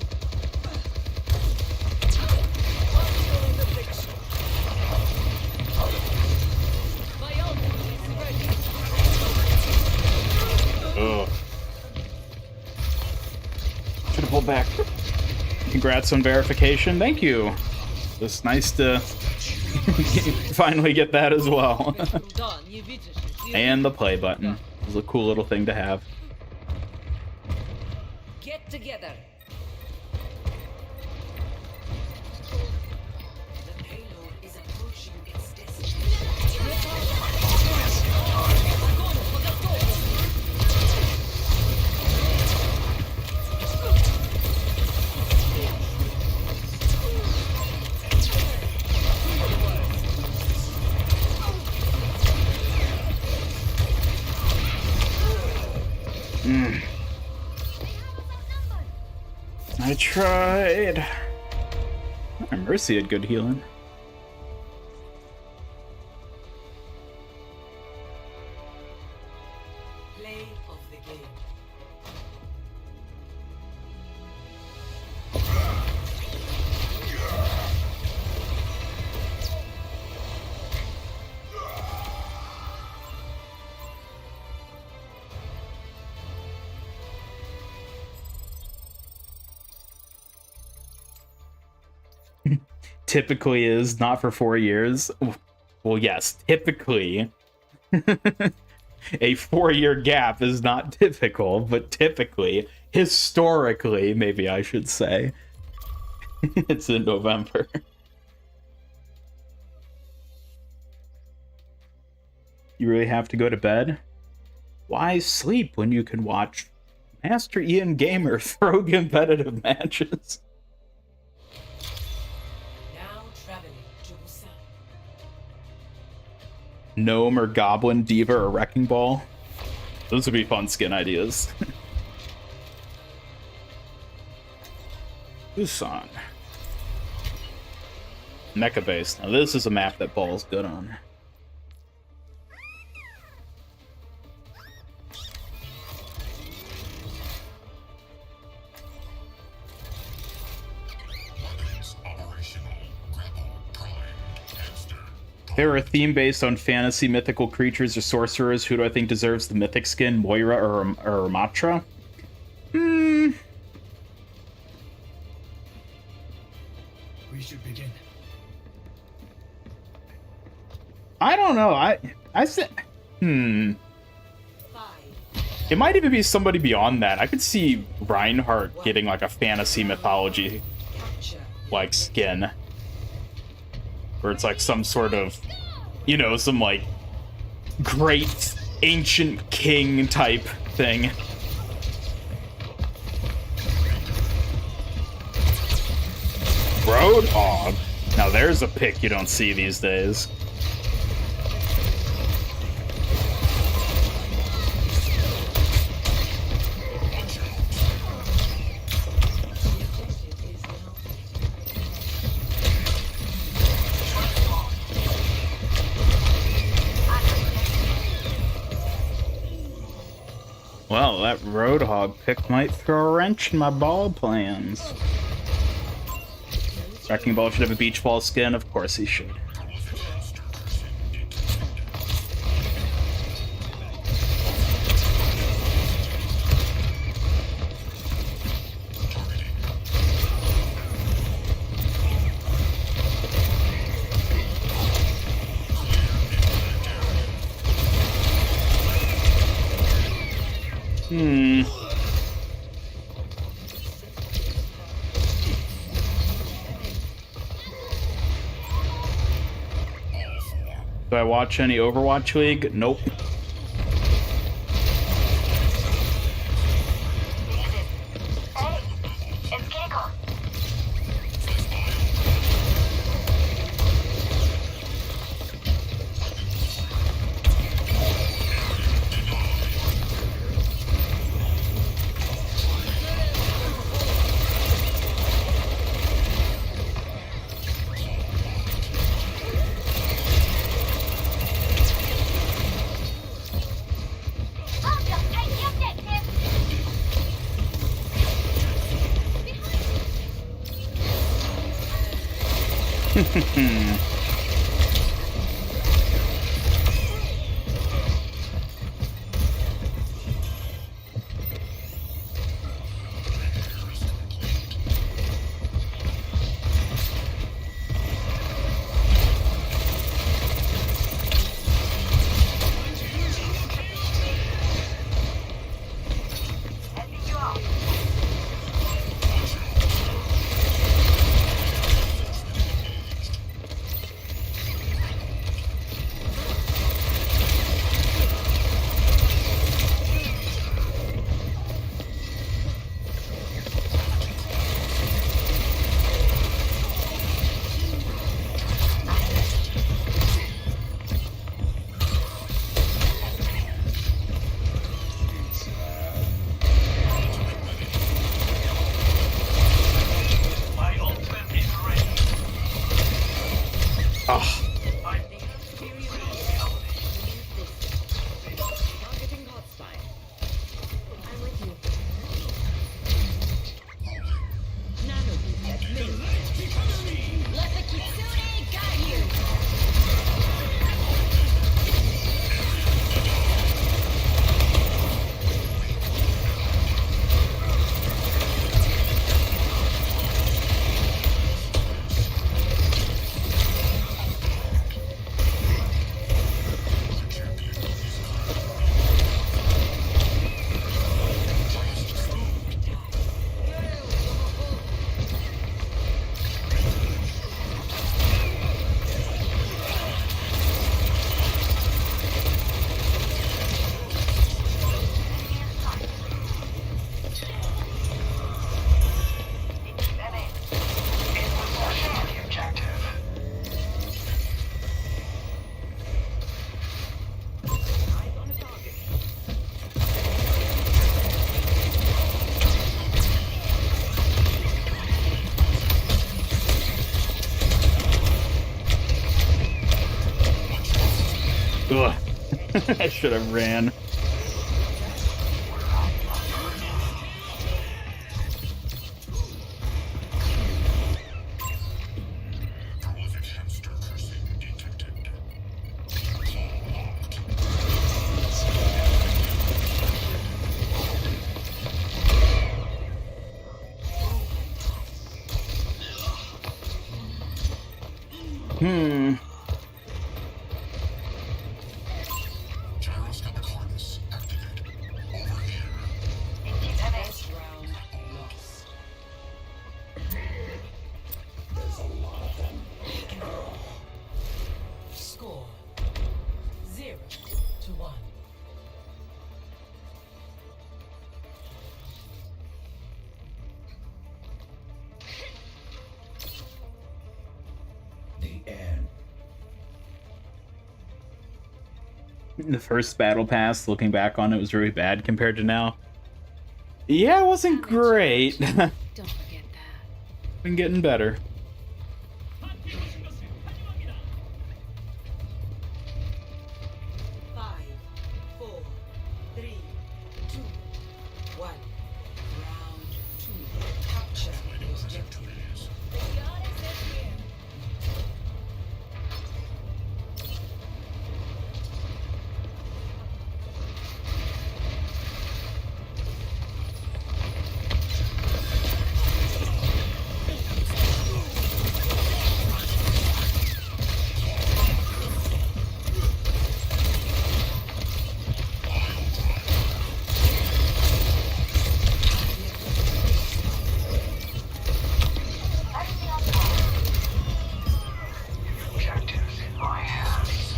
My ultimate is ready.
Ugh. Should have pulled back. Congrats on verification. Thank you. It's nice to finally get that as well.
Done. You bitches.
And the play button. It was a cool little thing to have.
Get together. The payload is approaching its destination.
I tried. Oh, Mercy had good healing.
Play of the game.
Typically is not for 4 years. Well, yes, typically. A 4-year gap is not typical, but typically, historically, maybe I should say, it's in November. You really have to go to bed? Why sleep when you can watch Master Ian Gamer throw competitive matches?
Now traveling to Busan.
Gnome or Goblin, Diva or Wrecking Ball. Those would be fun skin ideas. Busan. Mecha base. Now this is a map that Ball's good on.
Weapons operational. Grapple primed. Hamster.
There are a theme based on fantasy, mythical creatures or sorcerers. Who do I think deserves the mythic skin? Moira or Matra?
We should begin.
I don't know. I said,
5,
It might even be somebody beyond that. I could see Reinhardt getting like a fantasy mythology
capture.
like skin, where it's like some sort of, you know, some like great ancient king type thing. Roadhog. Now there's a pick you don't see these days. Well, that Roadhog pick might throw a wrench in my ball plans. Wrecking Ball should have a beach ball skin, of course he should. Do I watch any Overwatch League? Nope. Ugh. I should have ran.
Prolific hamster cursing detected. Gyroscopic harness activated. Over here.
First round lost. Score 0-1.
The first battle pass, looking back on it, was really bad compared to now. Yeah, it wasn't great.
Don't forget that.
Been getting better.
Five, four, three, two, one. Round two. Capture the objective.
Objectives in my hands.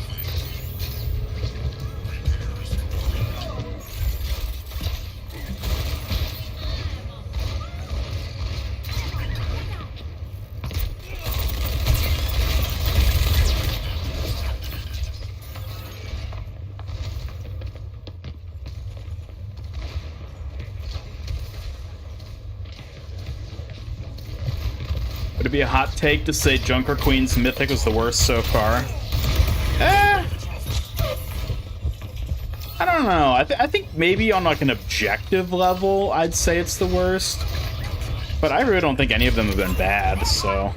Would it be a hot take to say Junker Queen's Mythic was the worst so far? Eh, I don't know. I think maybe on like an objective level, I'd say it's the worst. But I really don't think any of them have been bad, so...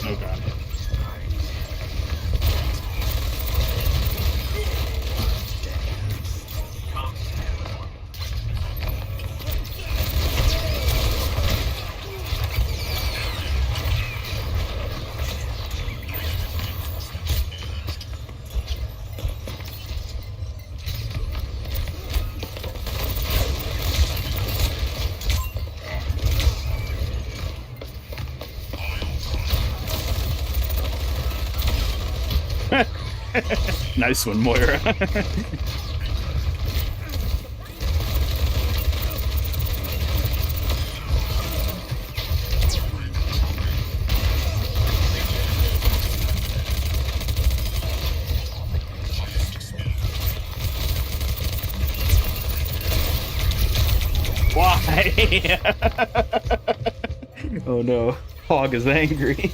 Oh god. Nice one, Moira. Why? Oh no, Hog is angry.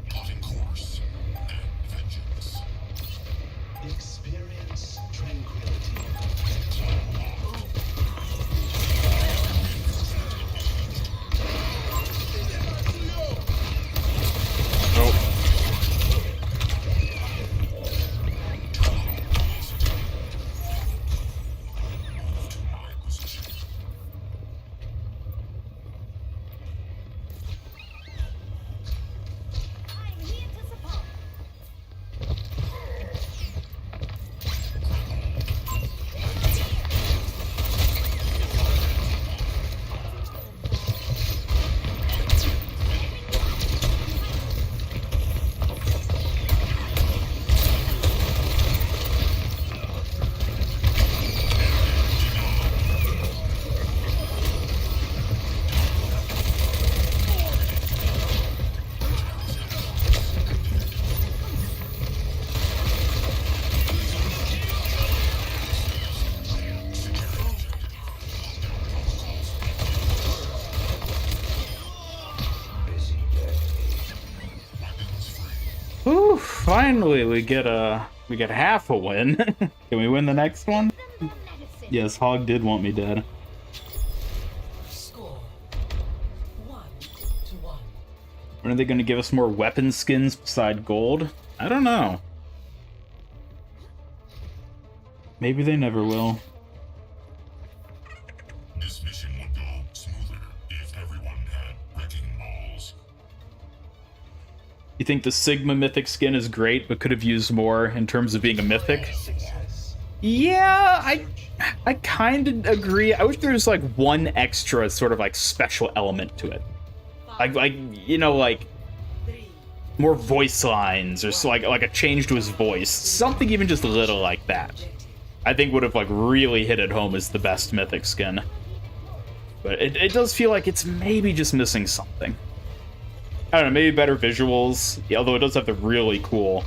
Plotting course and vengeance.
Experience tranquility.
Oh.
My position.
I'm here to support.
Ooh, finally we get half a win. Can we win the next one? Yes, Hog did want me dead.
Score 1-1.
When are they gonna give us more weapon skins beside gold? I don't know. Maybe they never will.
This mission would go smoother if everyone had wrecking balls.
You think the Sigma Mythic skin is great, but could have used more in terms of being a Mythic?
Success.
Yeah, I kind of agree. I wish there was like one extra sort of like special element to it. Like you know, like more voice lines or so, like a change to his voice. Something even just a little like that. I think would have like really hit it home as the best mythic skin. But it does feel like it's maybe just missing something. I don't know, maybe better visuals, yeah, although it does have the really cool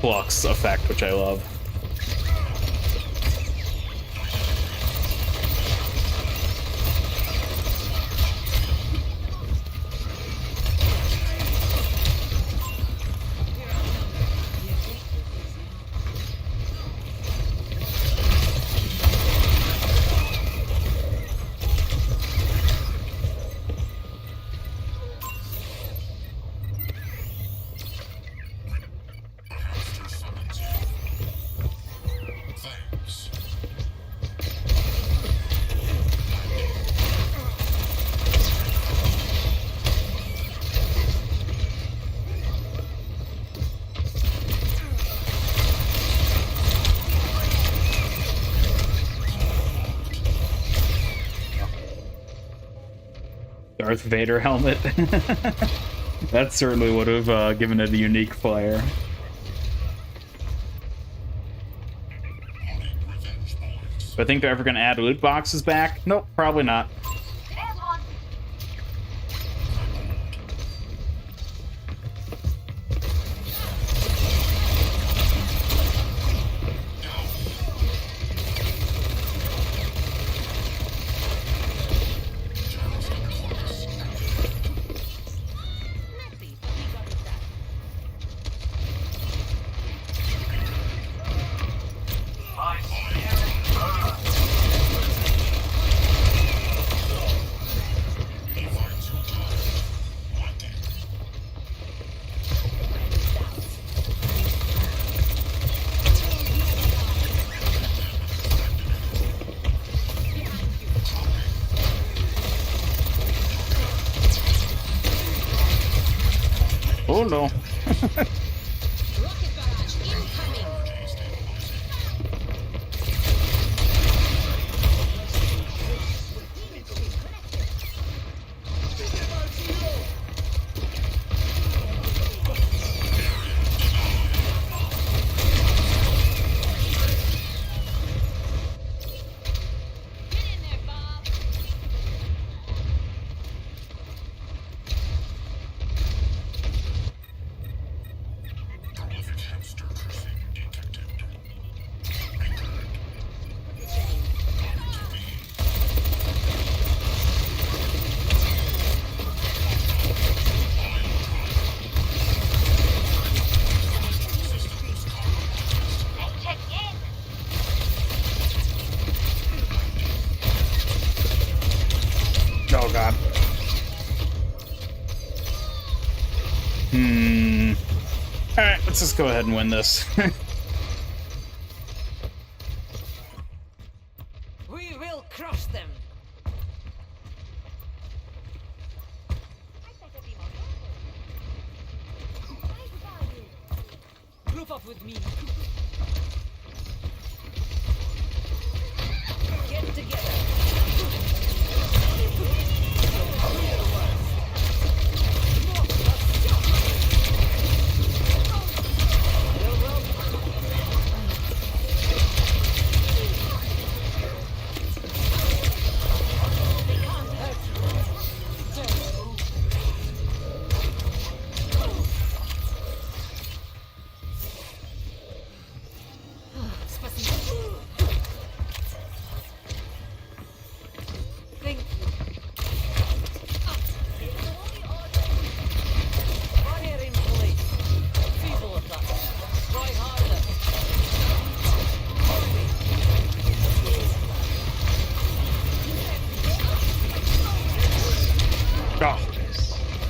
flux effect, which I love.
Thanks.
Darth Vader helmet. That certainly would have given it a unique flair.
Revenge boys.
Do I think they're ever going to add loot boxes back? Nope, probably not.
There's one.
Messy, but we got it done.
He finds your time. Wanting.
Oh no.
Rocket barrage incoming. Get in there, Bob.
Prolific hamster cursing detected.
Let's check in.
Oh god. Alright, let's just go ahead and win this.
We will crush them. Group up with me. Get together. Thank you. Fire in place. Feeble attack. Try harder.
Oh.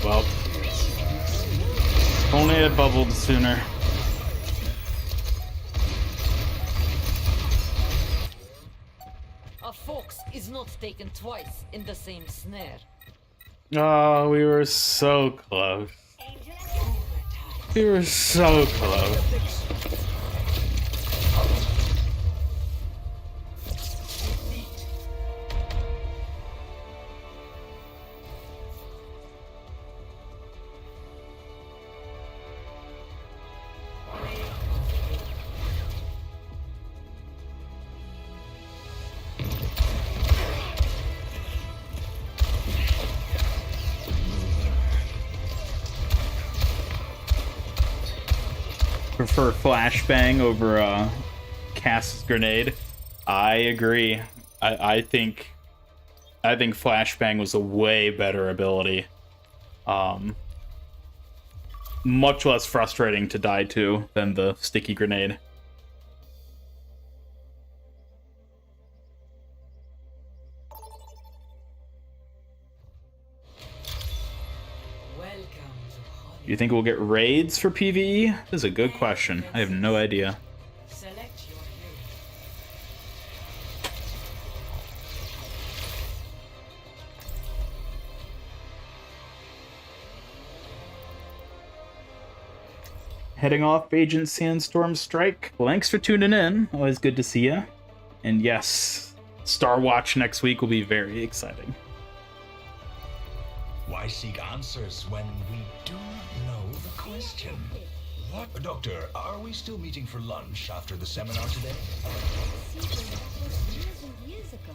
Well. Only it bubbled sooner.
A fox is not taken twice in the same snare.
Oh, we were so close. We were so close. prefer flashbang over cast grenade. I agree. I think flashbang was a way better ability. Much less frustrating to die to than the sticky grenade.
Welcome to Hollywood.
Do you think we'll get raids for PvE? This is a good question. I have no idea.
Select your hero.
Heading off, Agent Sandstorm Strike. Well, thanks for tuning in. Always good to see you. And yes, Star Watch next week will be very exciting.
Why seek answers when we do not know the question? What? Doctor, are we still meeting for lunch after the seminar today?
Secret, that was years and years ago.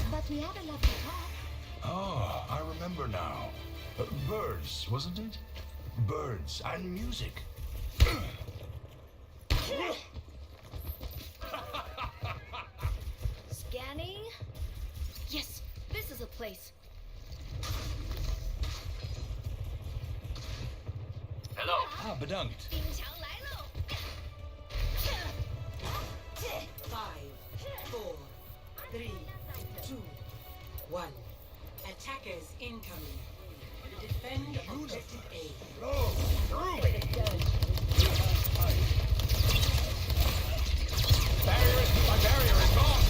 But we had a lovely talk.
Oh, I remember now. Birds, wasn't it? Birds and music.
Scanning? Yes, this is a place.
Ah, bedankt.
5, 4, 3, 2, 1. Attackers incoming. Defend objective A.
My barrier is gone.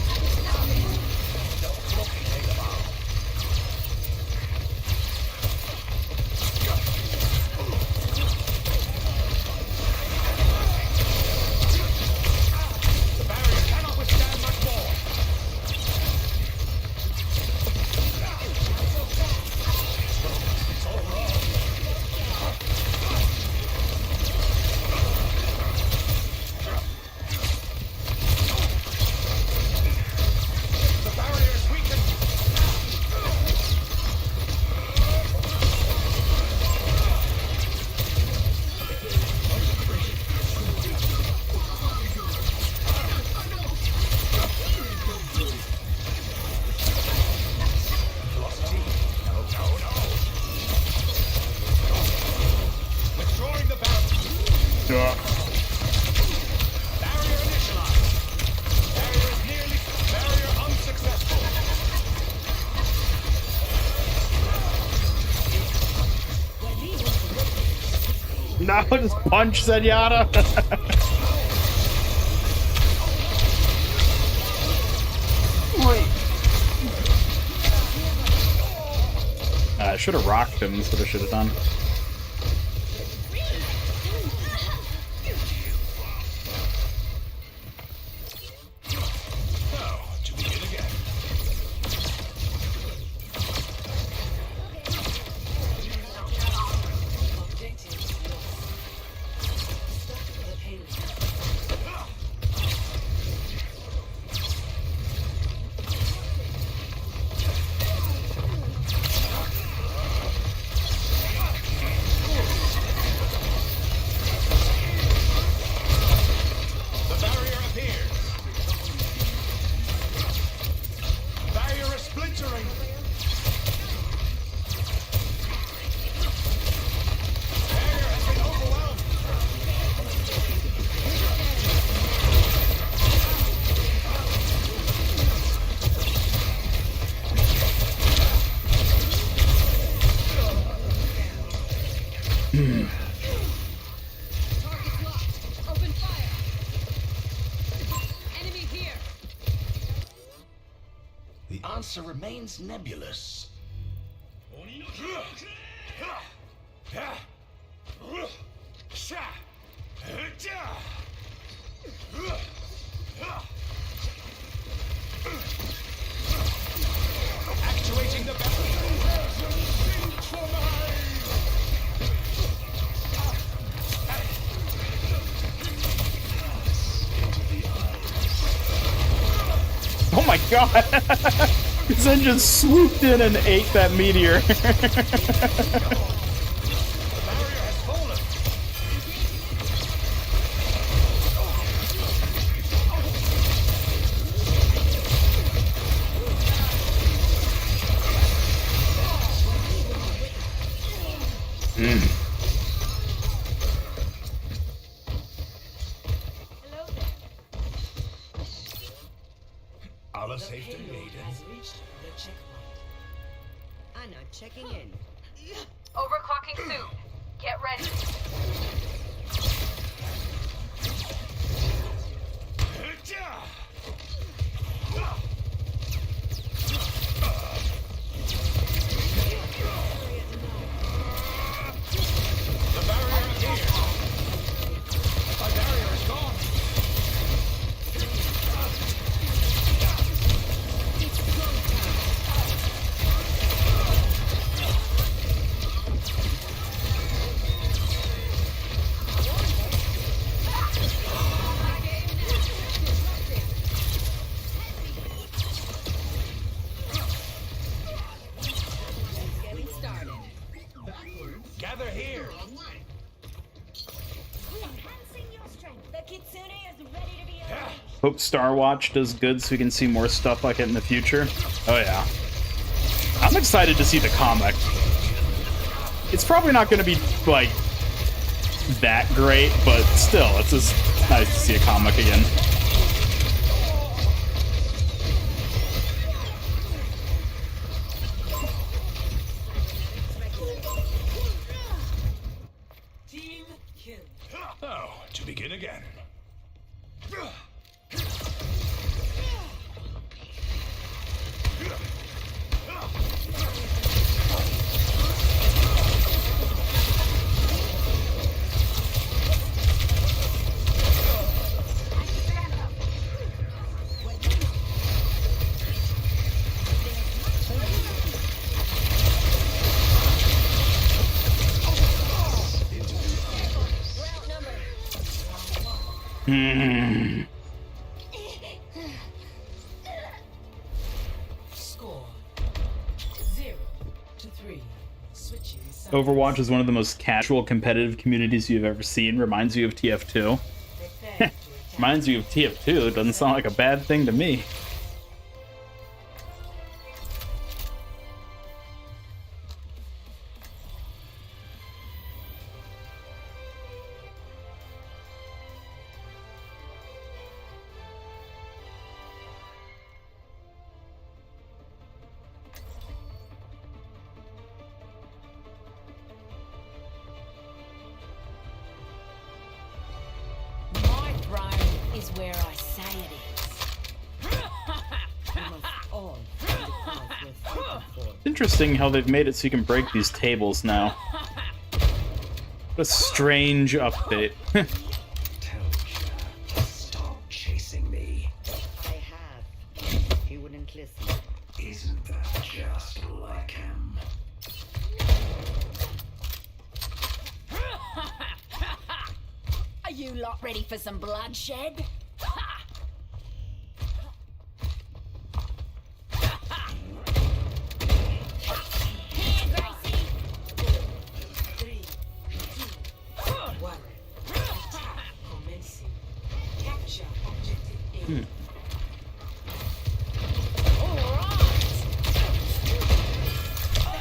The barrier cannot withstand much more. It's all wrong. The barrier is weakened. Velocity. No. Withdrawing the barrier. Barrier initialized. Barrier is nearly. Barrier unsuccessful.
No, just punch Zenyatta. I should have rocked him. That's what I should have done.
Now, to begin again.
Objective lost. Stop the payload.
The barrier appears. Barrier is splintering. Barrier has been overwhelmed.
Target's locked. Open fire. Enemy here.
The answer remains nebulous. Actuating the
Oh my god! Zen just swooped in and ate that meteor.
The barrier has fallen. Allah
The
safety
payload
maiden.
has reached the checkpoint.
Anna, checking in.
Overclocking soon. Get ready.
The barrier is here. My barrier is gone.
Getting started.
Gather here.
Enhancing your strength.
The Kitsune is ready to be unleashed.
Hope Star Watch does good so we can see more stuff like it in the future. Oh yeah. I'm excited to see the comic. It's probably not going to be, like, that great, but still, it's just nice to see a comic again.
Team kill.
Oh, to begin again.
Score 0-3. Switching sides.
Overwatch is one of the most casual competitive communities you've ever seen. Reminds you of TF2.
Prepare to attack.
Reminds you of TF2. Doesn't sound like a bad thing to me.
My throne is where I say it is.
We must all find the cause we're fighting for.
It's interesting how they've made it so you can break these tables now. What a strange update.
Stop chasing me.
I have. He wouldn't listen.
Isn't that just like him?
Are you lot ready for some bloodshed? Here, Gracie.
3, 2, 1. Attack commencing. Capture objective A.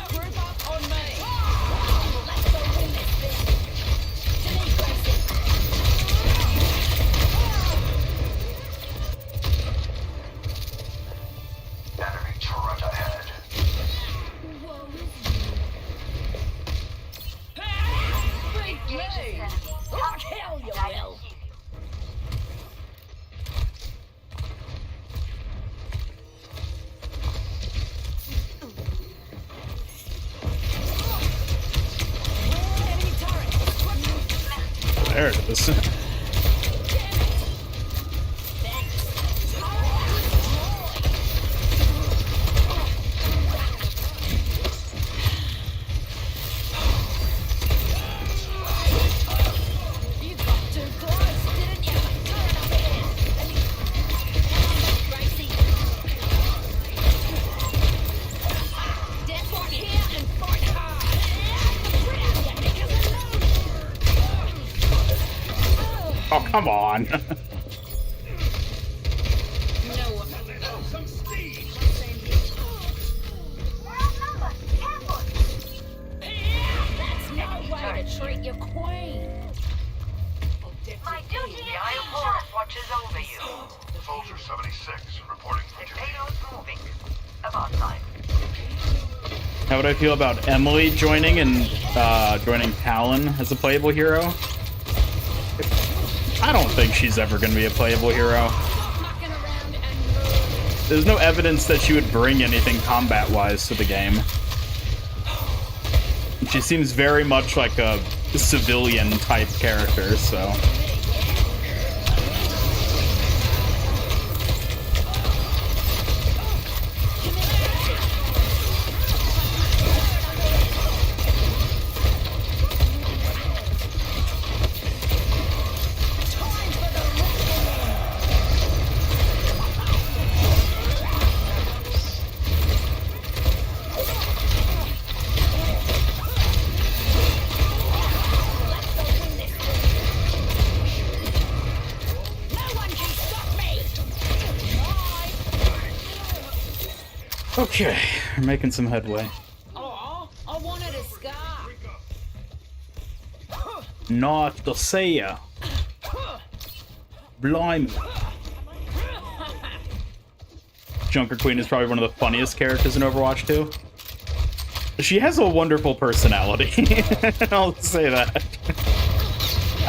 Group up on me. Let's go win this thing. To me, Gracie.
Enemy turret ahead.
Beat me. Like hell you will. Enemy turret.
There it is.
You got too close, didn't you? Turn up again. Gracie. Death walk here and fight hard.
Oh, come on.
That's no way to treat your queen.
Objective
My
A.
duty, the Iron Forest watches over you.
Soldier 76, reporting for duty.
Payload's moving. About time.
How would I feel about Emily joining and joining Talon as a playable hero? I don't think she's ever going to be a playable hero. There's no evidence that she would bring anything combat-wise to the game. She seems very much like a civilian-type character, so... Okay, we're making some headway.
Oh, I wanted a scar.
Not to say ya. Blimey. Junker Queen is probably one of the funniest characters in Overwatch 2. She has a wonderful personality. I'll say that.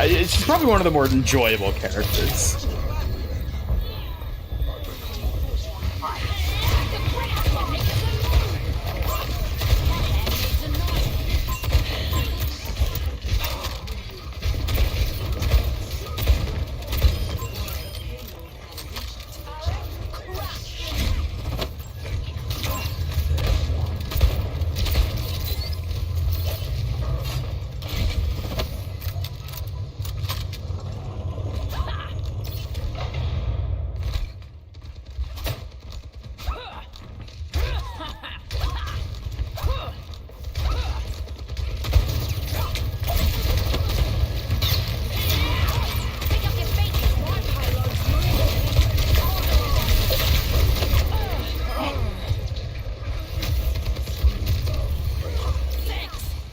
She's probably one of the more enjoyable characters.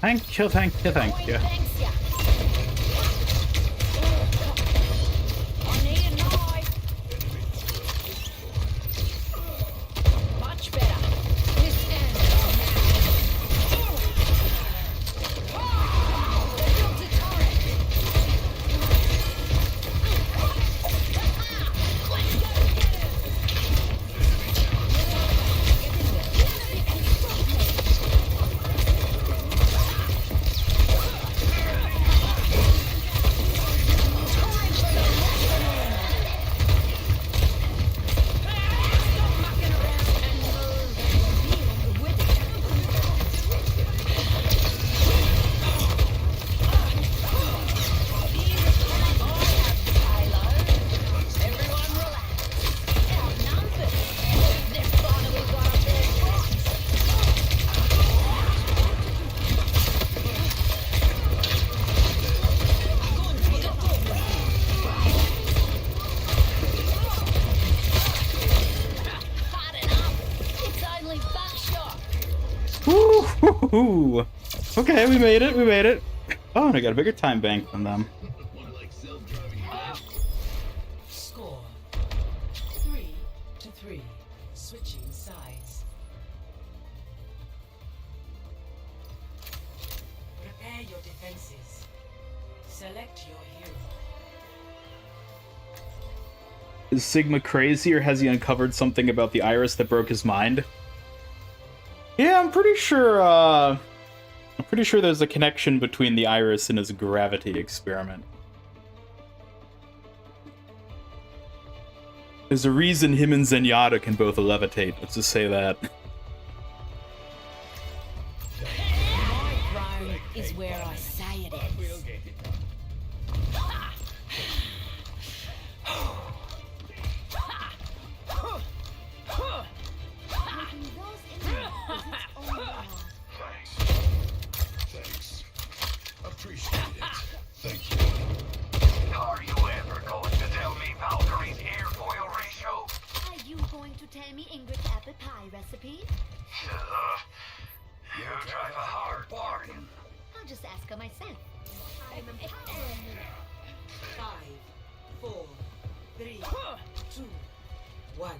Thank you, thank you, thank you.
Thanks, ya. I need a knife. Much better. This ends now. They built a turret. Let's go get him.
Ooh. Okay, we made it, we made it. Oh, and I got a bigger time bank than them.
Score 3-3. Switching sides. Prepare your defenses. Select your hero.
Is Sigma crazy, or has he uncovered something about the iris that broke his mind? Yeah, I'm pretty sure there's a connection between the iris and his gravity experiment. There's a reason him and Zenyatta can both levitate, let's just say that.
My throne is where I say it is.
Making those enemies is its own law.
Thanks. Appreciate it. Thank you.
Are you ever going to tell me Valkyrie's airfoil ratio?
Are you going to tell me Ingrid's apple pie recipe?
You drive a hard bargain.
I'll just ask her myself. I'm empowering her.
5, 4, 3, 2, 1.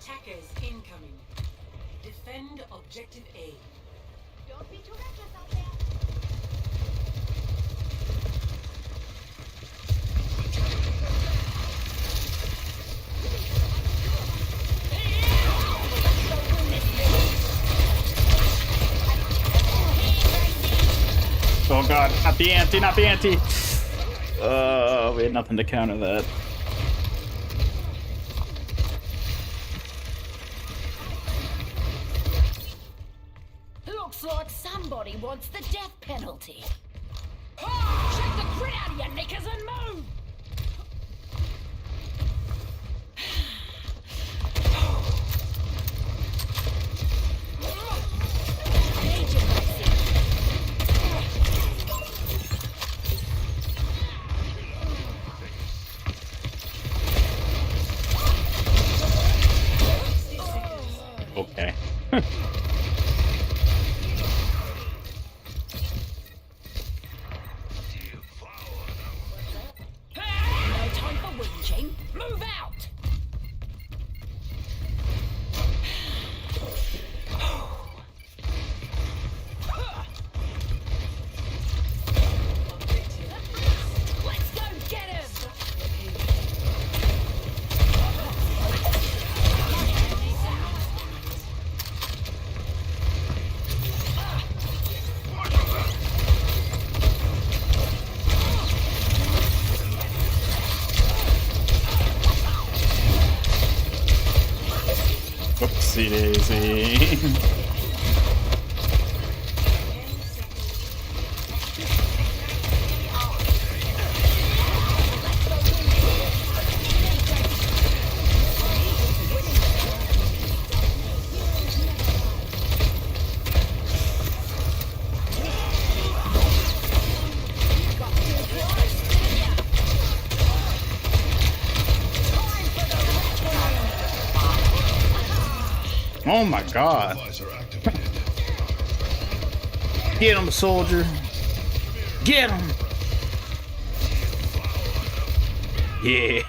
Attackers incoming. Defend objective A.
Don't be too reckless out there.
Oh god, not the ante, not the ante. We had nothing to counter that.
Looks like somebody wants the death penalty. Shake the grit out of your knickers and move!
Okay.
No time for whinging. Move out! Let's go get him!
Whoopsie daisy. Oh my god.
Visor activated.
Get him, soldier. Get him. Yeah.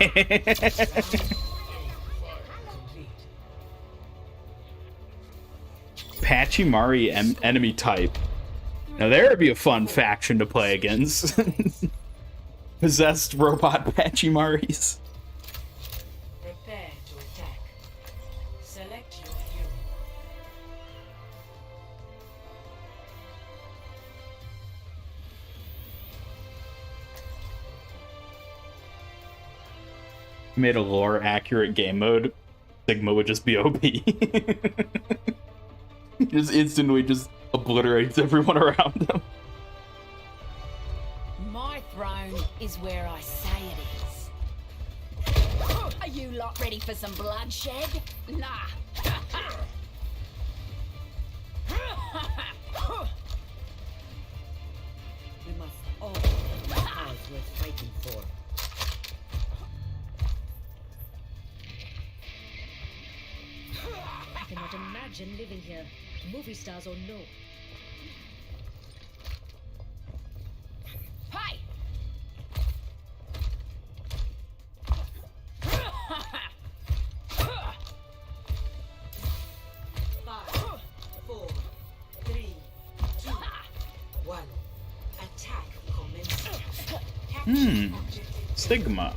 Pachimari enemy type. Now there would be a fun faction to play against. Possessed robot Pachimaris.
Prepare to attack. Select your hero.
Made a lore accurate game mode, Sigma would just be OP. Just instantly just obliterates everyone around them.
My throne is where I say it is. Are you lot ready for some bloodshed? Nah.
We must all have the cause worth fighting for.
I cannot imagine living here, movie stars or no.
Hey!
5, 4, 3, 2, 1. Attack commencing. Capture objective.
Sigma.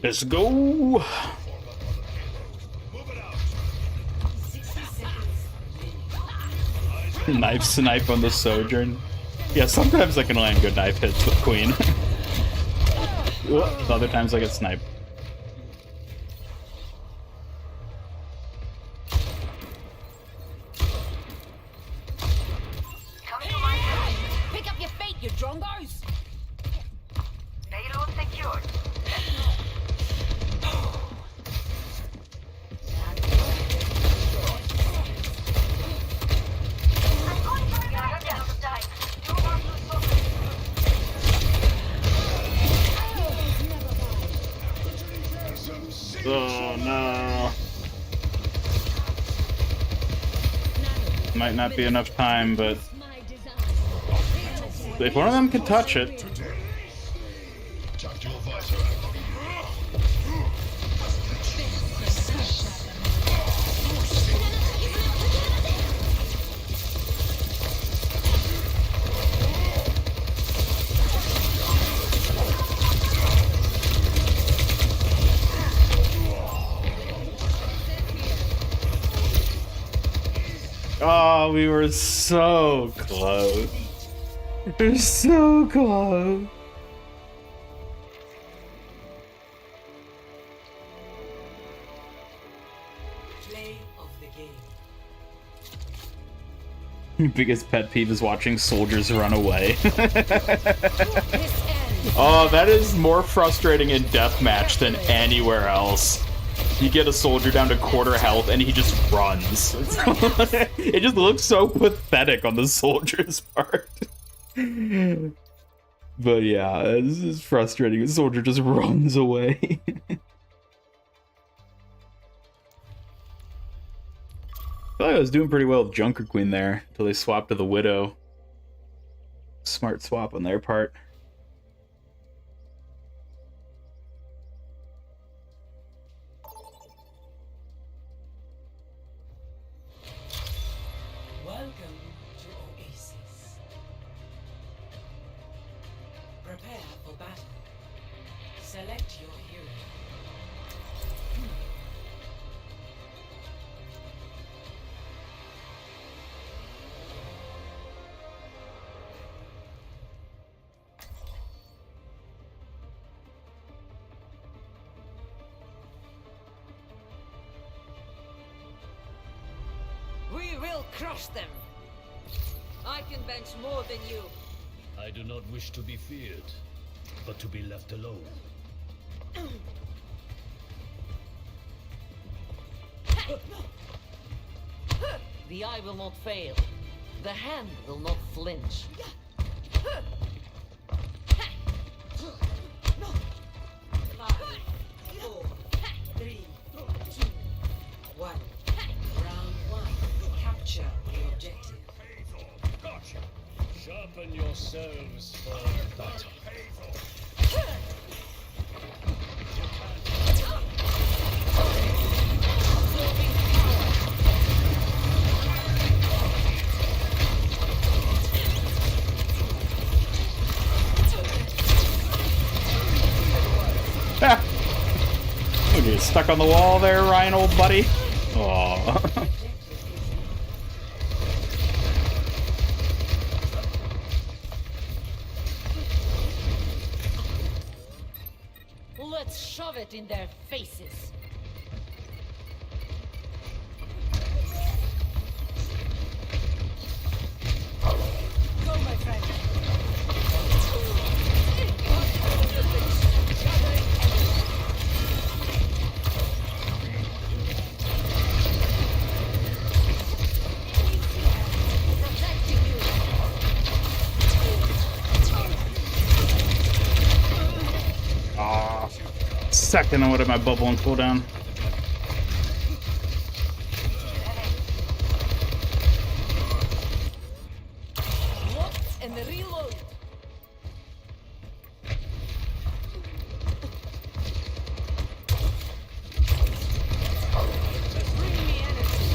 Let's go. Knife snipe on the Sojourn. Yeah, sometimes I can land good knife hits with Queen. Other times I get sniped.
Pick up your feet, you drongos!
Payload secured.
Oh no. Might not be enough time, but if one of them can touch it.
Tactical visor.
Oh, we were so close. We're so close.
Play of the game.
Your biggest pet peeve is watching soldiers run away. Oh, that is more frustrating in deathmatch than anywhere else. You get a soldier down to quarter health and he just runs. It just looks so pathetic on the soldier's part. But yeah, this is frustrating. The soldier just runs away. I feel like I was doing pretty well with Junker Queen there until they swapped to the Widow. Smart swap on their part.
Welcome to Oasis. Prepare for battle. Select your hero.
We will crush them. I can bench more than you.
I do not wish to be feared, but to be left alone.
The eye will not fail. The hand will not flinch. 5, 4, 3, 2, 1. Round 1. Capture the objective.
Gotcha. Sharpen yourselves for battle.
Look, you're stuck on the wall there, Ryan, old buddy. Aww.
Let's shove it in their faces. Go, my friend.
Second, I would have my bubble and cooldown.
Look and reload. Bring me energy.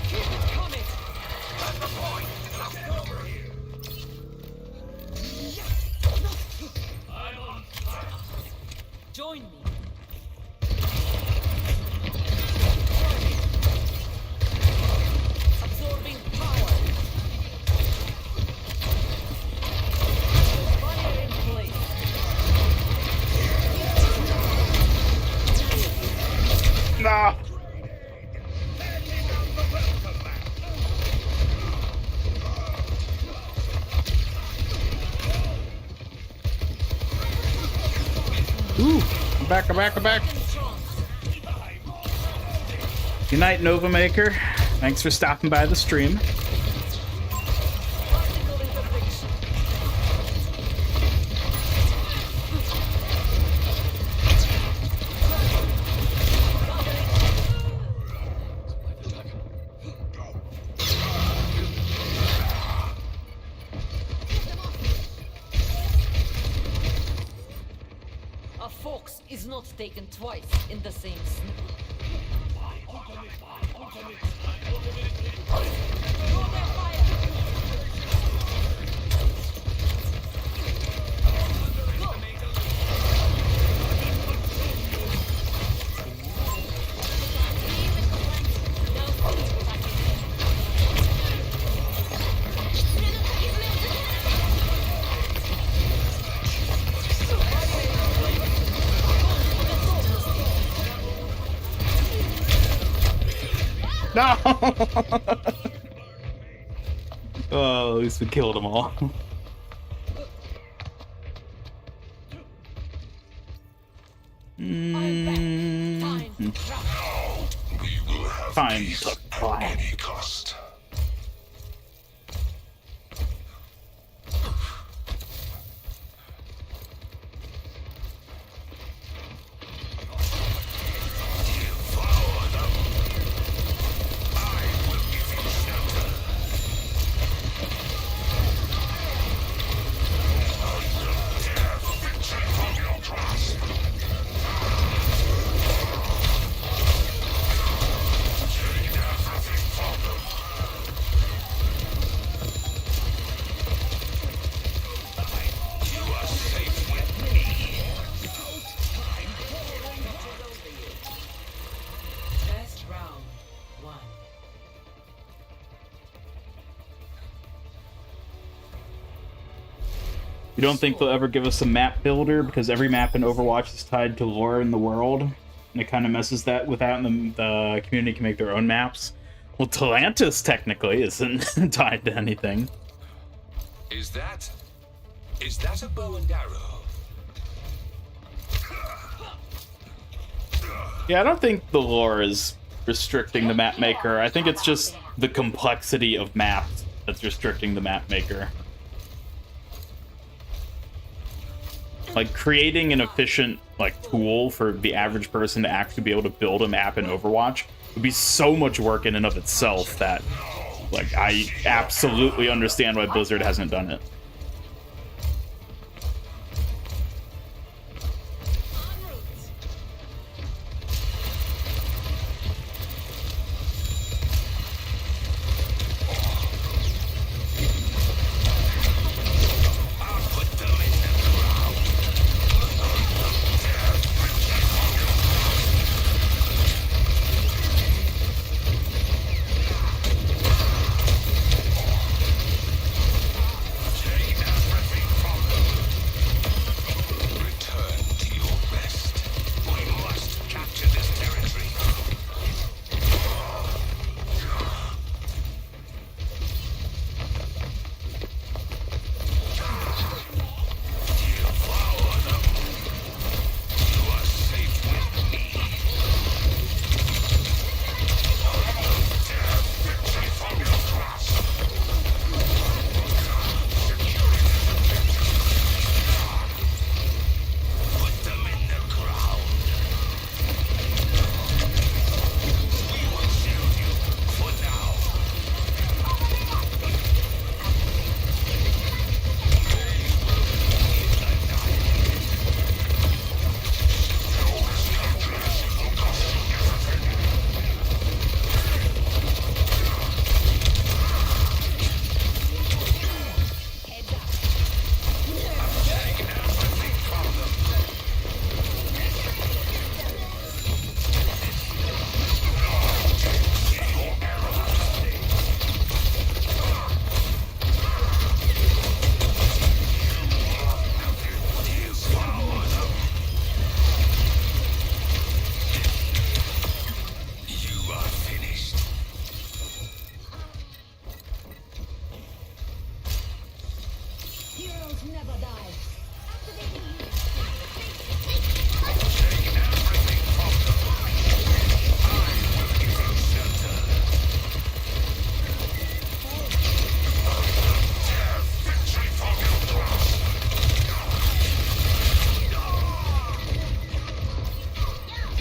Keep it coming. That's the point. Over here.
Join me. Absorbing power. Fire in place.
Nah. Ooh, I'm back, I'm back, I'm back. Good night, Nova Maker. Thanks for stopping by the stream.
A fox is not taken twice in the same snip.
No! Oh, at least we killed them all. Time to cry.
Any cost.
First round, 1.
You don't think they'll ever give us a map builder because every map in Overwatch is tied to lore in the world, and it kind of messes that with that, and the community can make their own maps. Well, Talantis technically isn't tied to anything.
Is that a bow and arrow?
Yeah, I don't think the lore is restricting the map maker. I think it's just the complexity of maps that's restricting the map maker. Like, creating an efficient, like, tool for the average person to actually be able to build a map in Overwatch would be so much work in and of itself that, like, I absolutely understand why Blizzard hasn't done it.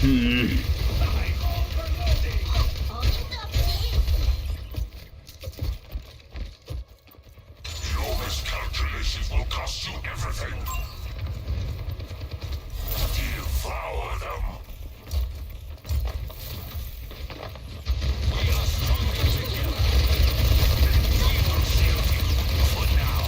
Your miscalculations will cost you everything. Devour them. We are stronger together. We will shield you for now.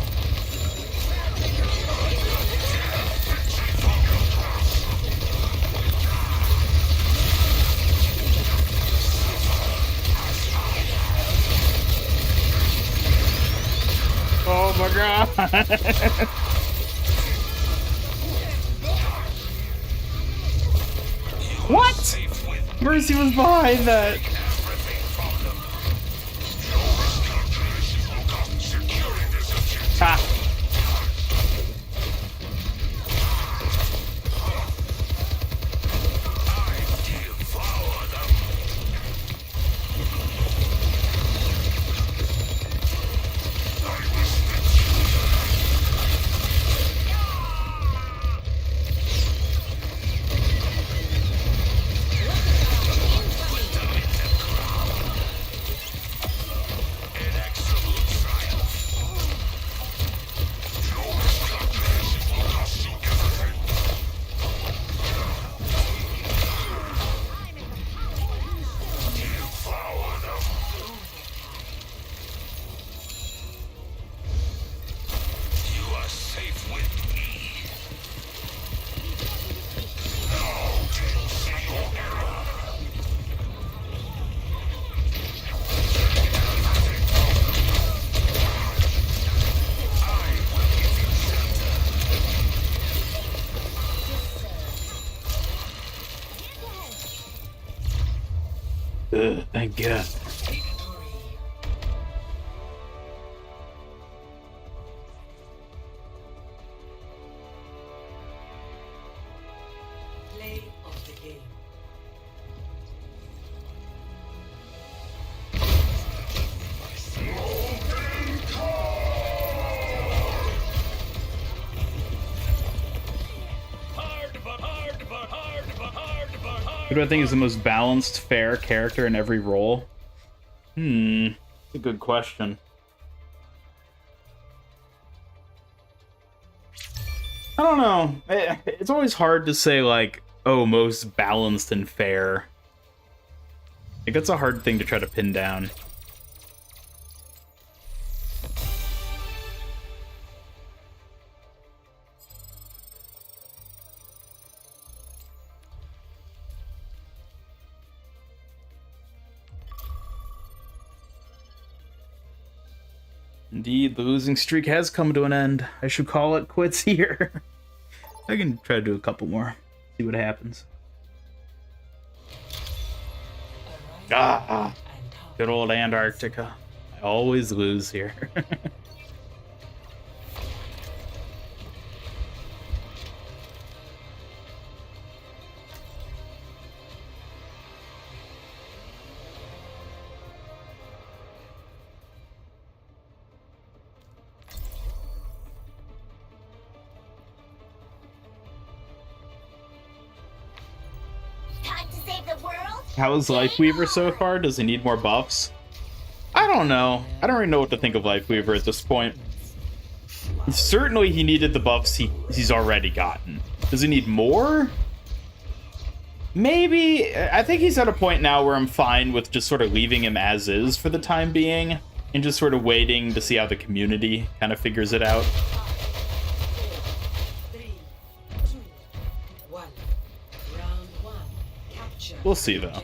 Oh my god! What? Mercy was behind that. Ha! Thank God.
Play of the game.
Who do I think is the most balanced, fair character in every role? It's a good question. I don't know. It's always hard to say, like, oh, most balanced and fair. Like, that's a hard thing to try to pin down. Indeed, the losing streak has come to an end. I should call it quits here. I can try to do a couple more. See what happens. Ah, good old Antarctica. I always lose here. How is Lifeweaver so far? Does he need more buffs? I don't know. I don't really know what to think of Lifeweaver at this point. Certainly he needed the buffs he's already gotten. Does he need more? Maybe. I think he's at a point now where I'm fine with just sort of leaving him as is for the time being and just sort of waiting to see how the community kind of figures it out.
3, 2, 1. Round 1. Capture.
We'll see though.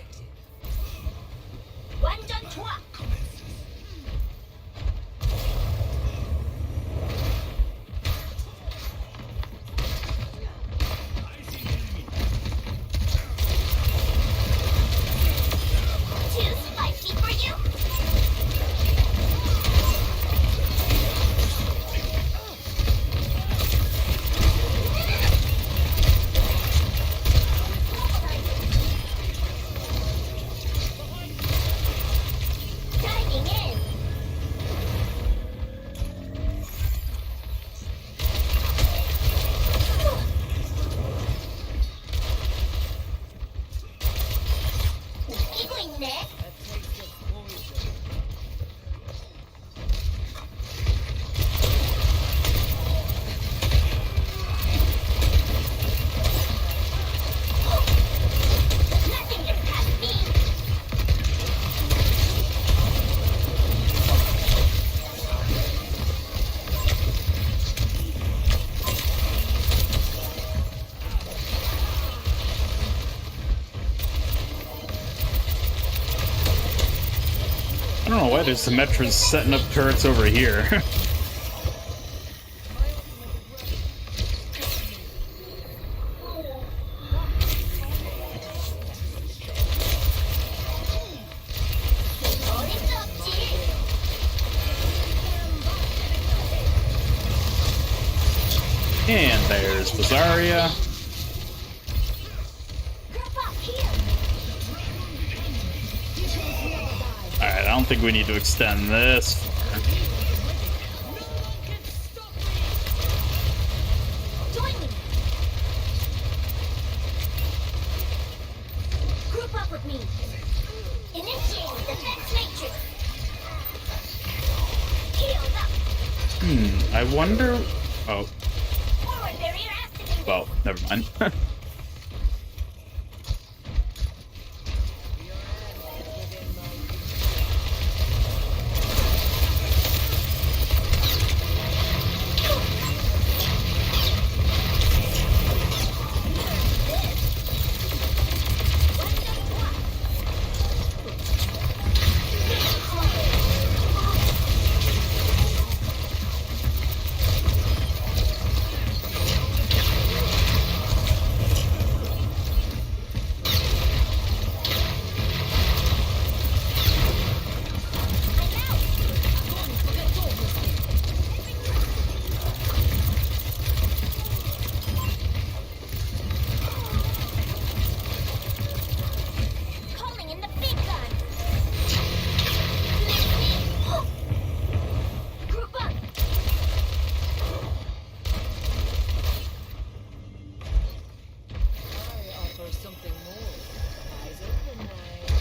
boy, there's the Metras setting up turrets over here. And there's the Zarya. Alright, I don't think we need to extend this far.
Join me. Group up with me. Initiating defense matrix. Healed up.
I wonder... Oh,
Forward barrier activated.
well, never mind.
Calling in the big gun. Group up.
I offer something more. Eyes open wide.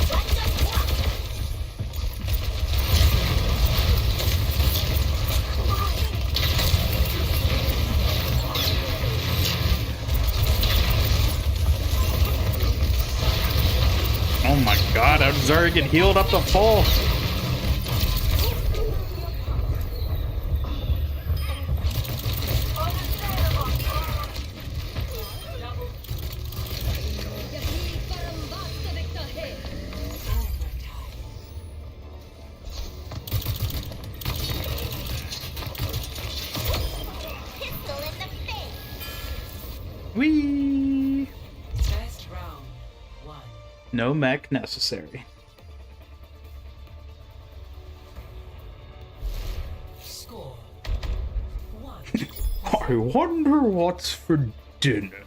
Let's just walk.
Oh my god, how did Zarya get healed up to full?
Pistol in the face.
Whee!
Test round 1.
No mech necessary.
Score 1.
I wonder what's for dinner.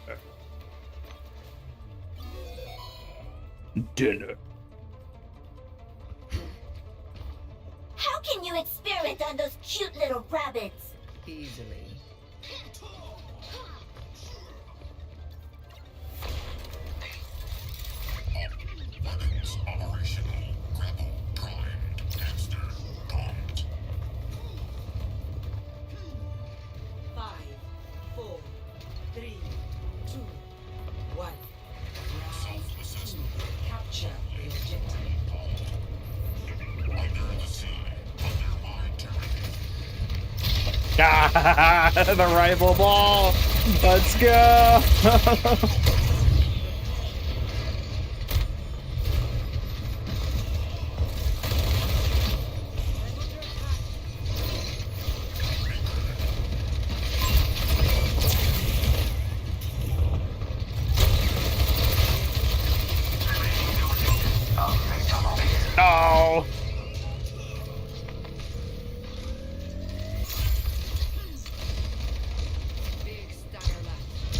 Dinner.
How can you experiment on those cute little rabbits?
Easily.
Weapons operational. Grapple primed. Hamster pumped.
5, 4, 3, 2, 1. Self-assessment. Capture the objective.
Under the sea. Under my terrain.
Ah, the rival ball! Let's go! No!
Big stagger left.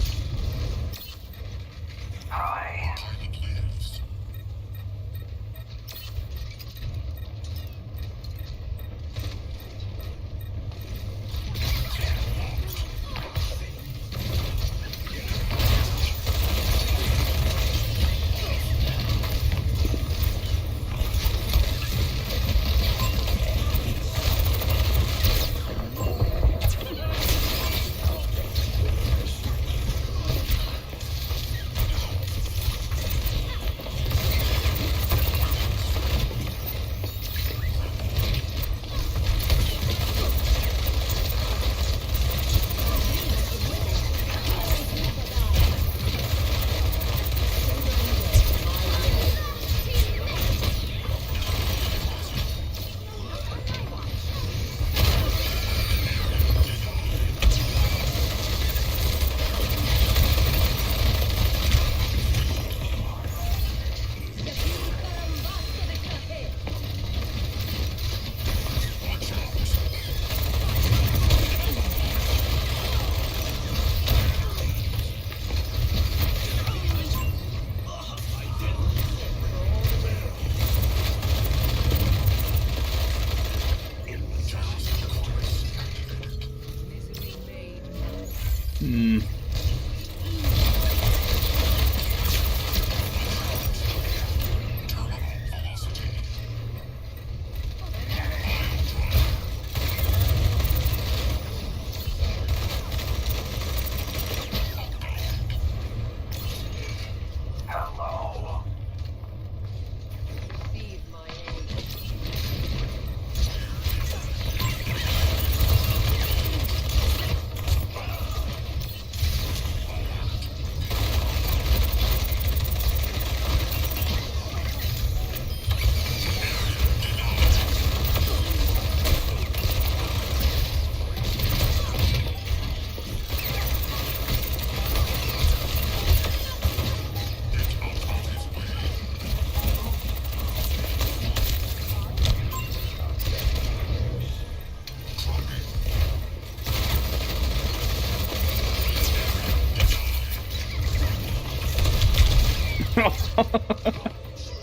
Hello.
Feed my age.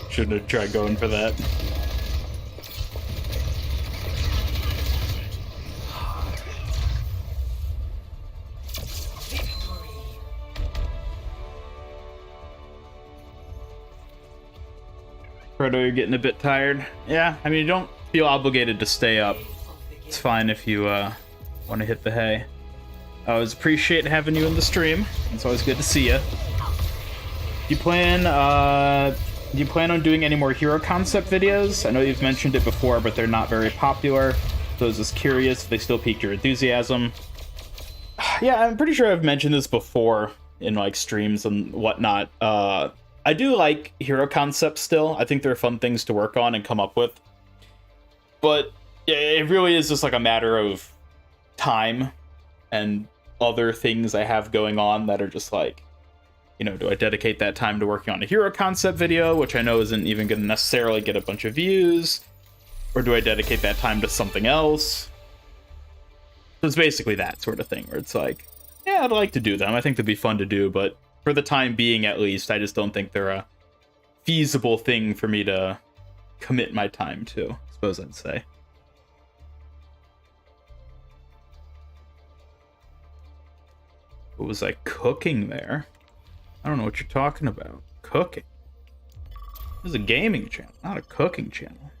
Shouldn't have tried going for that. Proto, you're getting a bit tired. Yeah, I mean, you don't feel obligated to stay up. It's fine if you want to hit the hay. I always appreciate having you in the stream. It's always good to see you. Do you plan on doing any more hero concept videos? I know you've mentioned it before, but they're not very popular. So I was just curious if they still piqued your enthusiasm. Yeah, I'm pretty sure I've mentioned this before in like streams and whatnot. I do like hero concepts still. I think they're fun things to work on and come up with. But it really is just like a matter of time and other things I have going on that are just like, you know, do I dedicate that time to working on a hero concept video, which I know isn't even going to necessarily get a bunch of views, or do I dedicate that time to something else? So it's basically that sort of thing where it's like, yeah, I'd like to do them. I think they'd be fun to do, but for the time being, at least, I just don't think they're a feasible thing for me to commit my time to, I suppose I'd say. What was I cooking there? I don't know what you're talking about. Cooking. This is a gaming channel, not a cooking channel.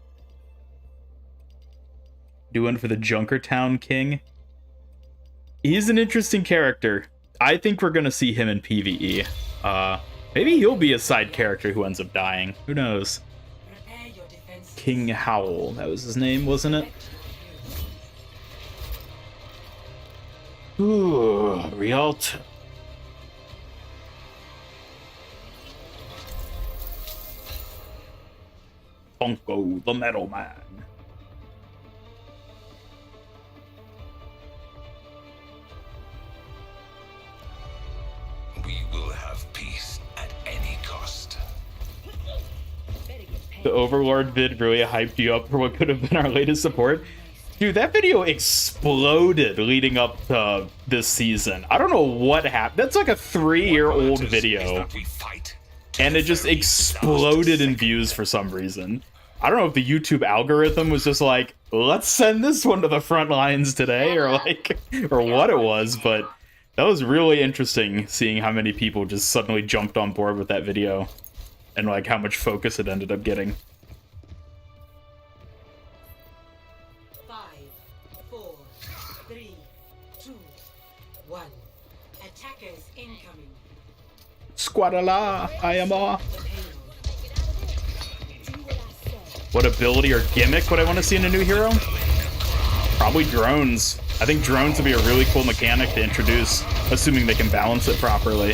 Doing for the Junkertown King. He's an interesting character. I think we're gonna see him in PvE. Maybe he'll be a side character who ends up dying. Who knows? King Howl, that was his name, wasn't it? Ooh, Rialto. Funko, the Metal Man.
We will have peace at any cost.
The Overlord vid really hyped you up for what could have been our latest support. Dude, that video exploded leading up to this season. I don't know what happened. That's like a 3-year-old video. And it just exploded in views for some reason. I don't know if the YouTube algorithm was just like, let's send this one to the front lines today, or like, or what it was, but that was really interesting seeing how many people just suddenly jumped on board with that video and like how much focus it ended up getting.
5, 4, 3, 2, 1. Attackers incoming.
Squadala, I am off. What ability or gimmick would I want to see in a new hero? Probably drones. I think drones would be a really cool mechanic to introduce, assuming they can balance it properly.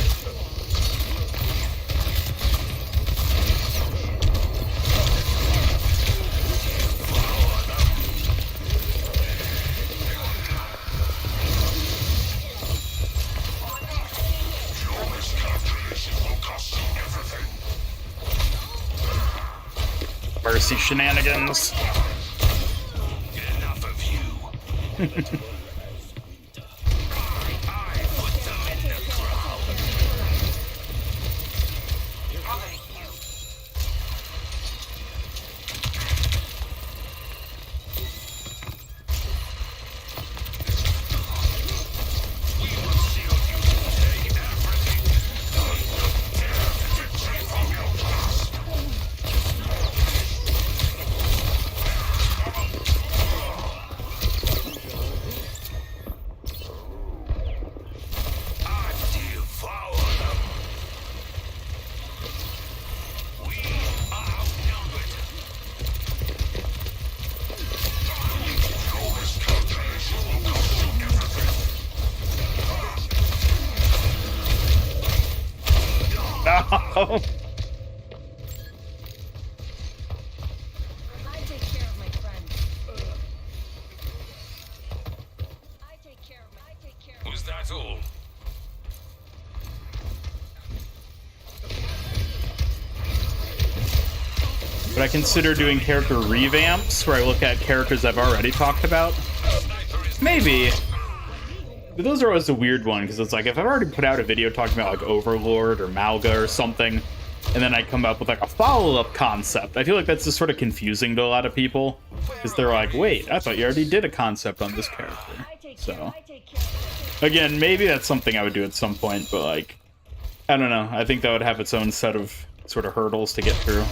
Mercy shenanigans.
Enough of you.
No.
I take care of my friends. I take care of
Was that all?
Would I consider doing character revamps where I look at characters I've already talked about? Maybe. But those are always a weird one, because it's like, if I've already put out a video talking about, like, Overlord or Malga or something, and then I come up with, like, a follow-up concept, I feel like that's just sort of confusing to a lot of people, because they're like, wait, I thought you already did a concept on this character. So, again, maybe that's something I would do at some point, but, like, I don't know. I think that would have its own set of sort of hurdles to get through.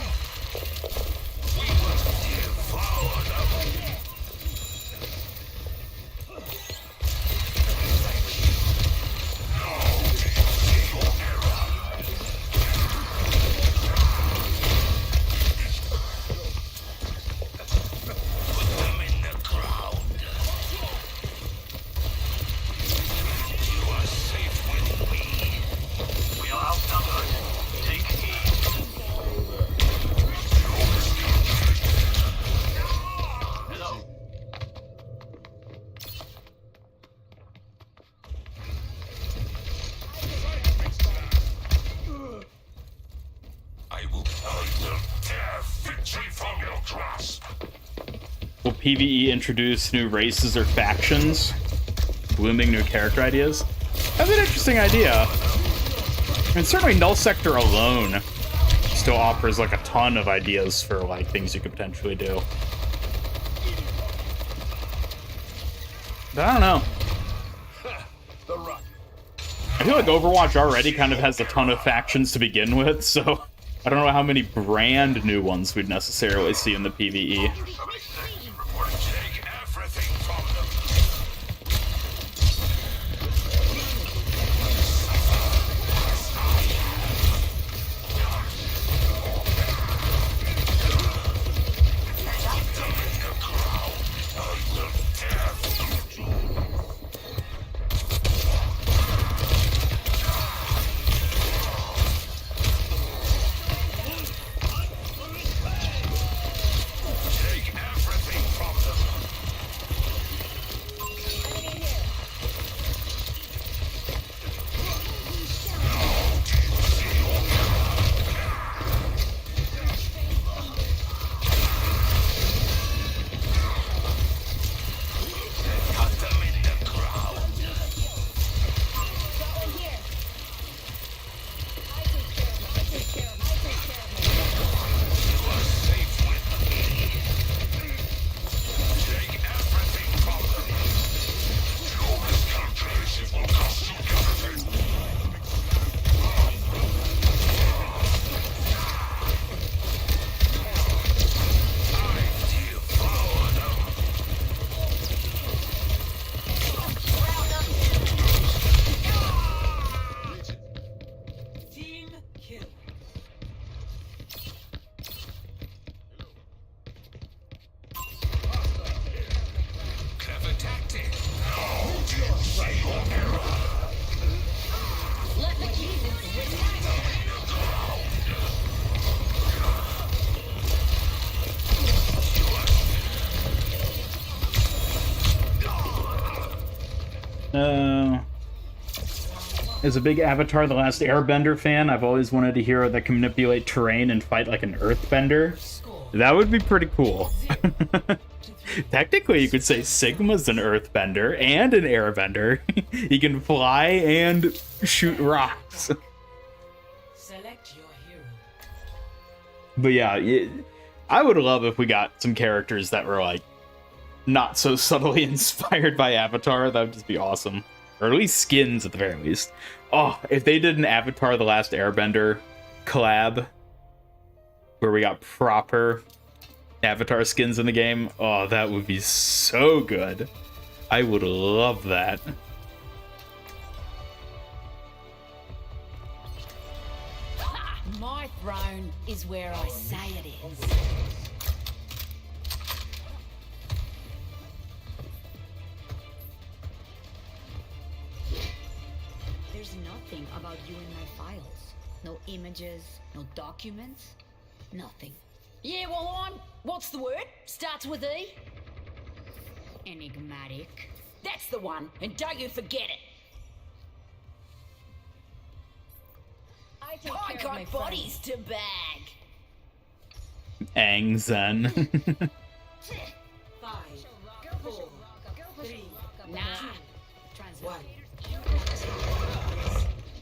Will PvE introduce new races or factions? Blooming new character ideas? That's an interesting idea. And certainly Null Sector alone still offers like a ton of ideas for like things you could potentially do. But I don't know. I feel like Overwatch already kind of has a ton of factions to begin with, so I don't know how many brand new ones we'd necessarily see in the PvE. As a big Avatar: The Last Airbender fan, I've always wanted a hero that can manipulate terrain and fight like an earthbender. That would be pretty cool. Technically, you could say Sigma's an earthbender and an airbender. He can fly and shoot rocks.
Select your hero.
But yeah, I would love if we got some characters that were like not so subtly inspired by Avatar. That would just be awesome. Or at least skins at the very least. Oh, if they did an Avatar: The Last Airbender collab where we got proper Avatar skins in the game, oh, that would be so good. I would love that.
My throne is where I say it is.
There's nothing about you in my files. No images, no documents, nothing.
Yeah, well, what's the word? Starts with E?
Enigmatic.
That's the one, and don't you forget it.
I take
I
care of
got
my
bodies to bag.
Ang Zen.
5, 4, 3,
Nah.
1.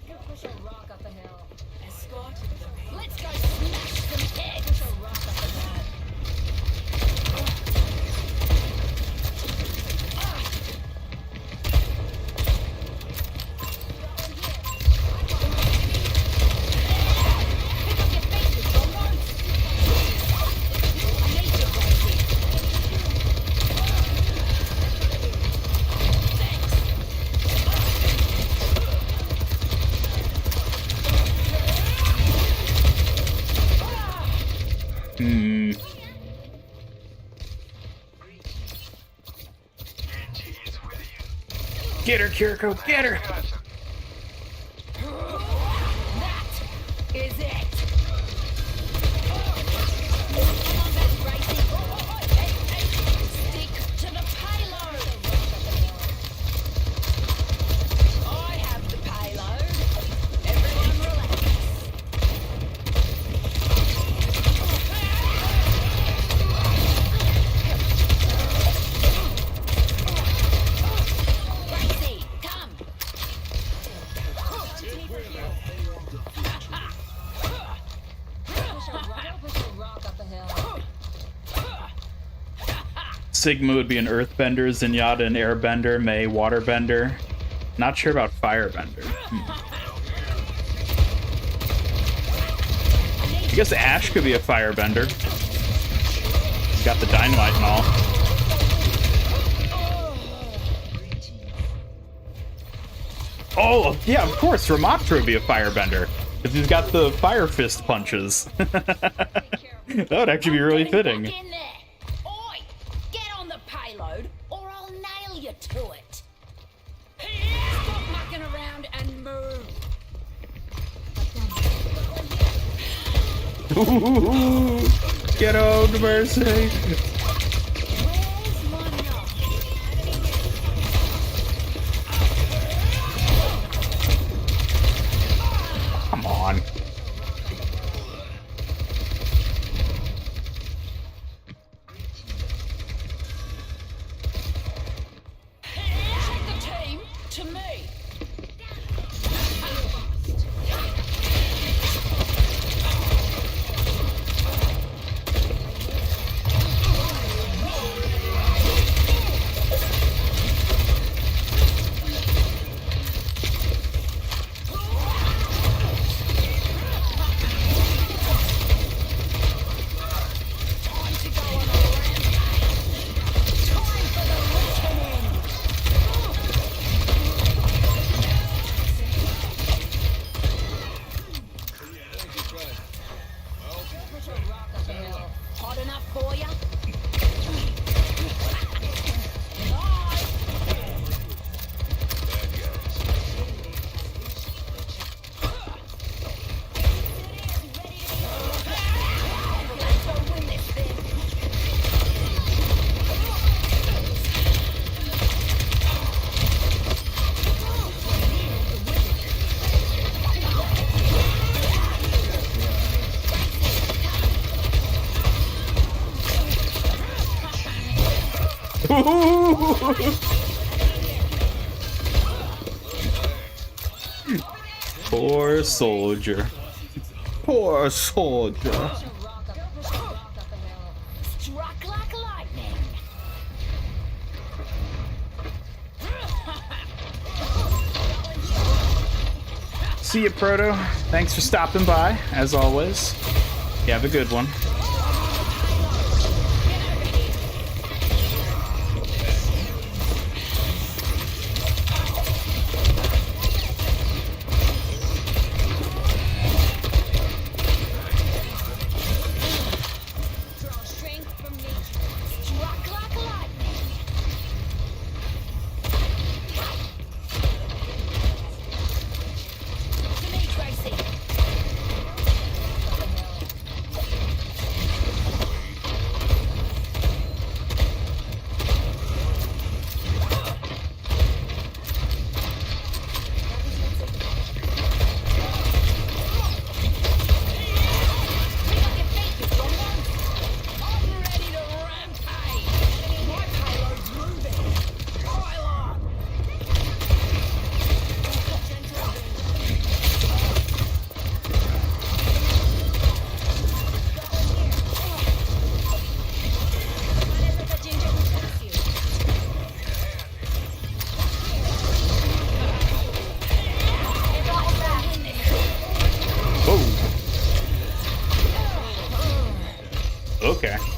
Go push a rock up a hill.
Escort the main.
Let's go smash some heads.
A rock up a hill.
Get her, Kiriko, get her!
That is it. Come on back, Gracie. Hey. Stick to the payload. I have the payload. Everyone relax. Gracie, come.
Push a rock up a hill.
Sigma would be an earthbender, Zenyatta an airbender, Mei waterbender. Not sure about firebender. I guess Ash could be a firebender. He's got the dynamite and all. Oh, yeah, of course, Ramattra would be a firebender. Because he's got the fire fist punches. That would actually be really fitting.
Back in there. Oi, get on the payload, or I'll nail you to it. Stop mucking around and move.
Ooh, get out, Mercy.
Where's my knock?
Come on.
Check the team to me. Time to go on a rampage. Time for the reckoning.
Push a rock up a hill.
Hot enough for ya? Let's go win this thing.
Poor soldier. Poor soldier.
Push a rock up a hill.
Struck like lightning.
See ya, Proto. Thanks for stopping by, as always. You have a good one.
Draw strength from nature. Struck like lightning. To me, Tracy.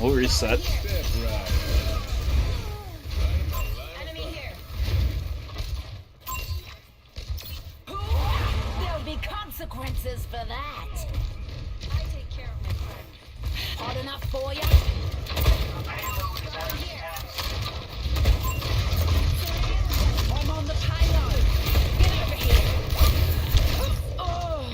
We'll reset.
Enemy here. There'll be consequences for that.
I take care of my friend.
Hot enough for you? I'm on the payload. Get over here. Oh.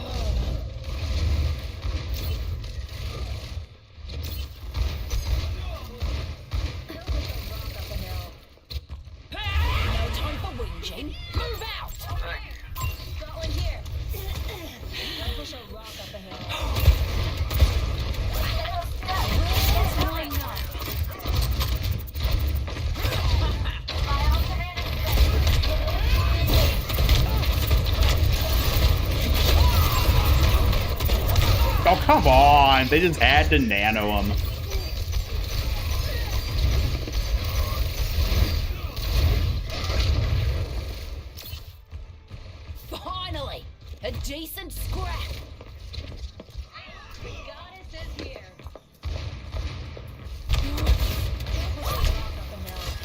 No time for whinging. Move out.
Got one here. Don't push a rock up a hill.
It's not enough.
Oh, come on. They just had to nano him.
Finally, a decent scrap.
The goddess is here.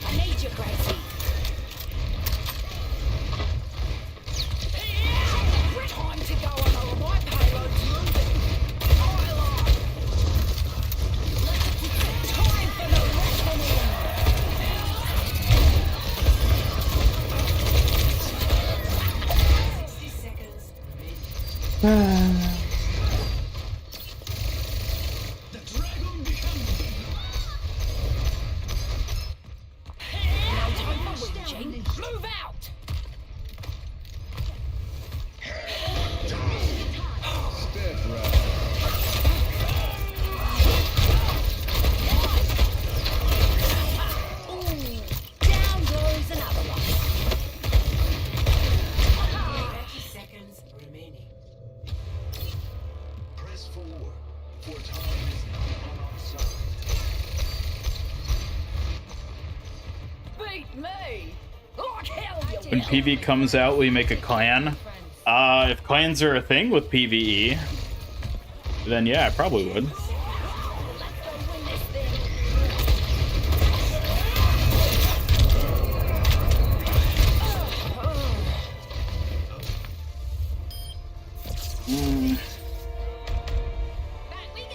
I need you, Gracie. Time to go on a my payload's moving. Pile on. Time for the reckoning.
60 seconds.
No time for whinging. Move out. Down goes another one.
30 seconds remaining.
Press forward, for time is not on our side.
Beat me. Like hell you
When
will.
PV comes out, we make a clan. If clans are a thing with PvE, then yeah, I probably would.
Let's go win this thing.
Back we go.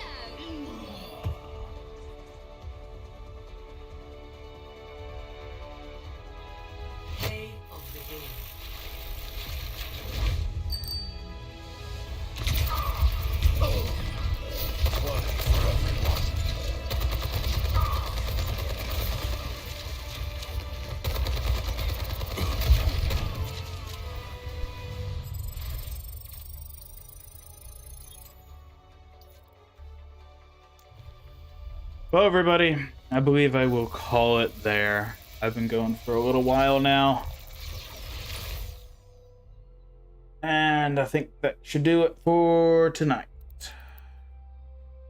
Play of the game.
Well, everybody, I believe I will call it there. I've been going for a little while now. And I think that should do it for tonight.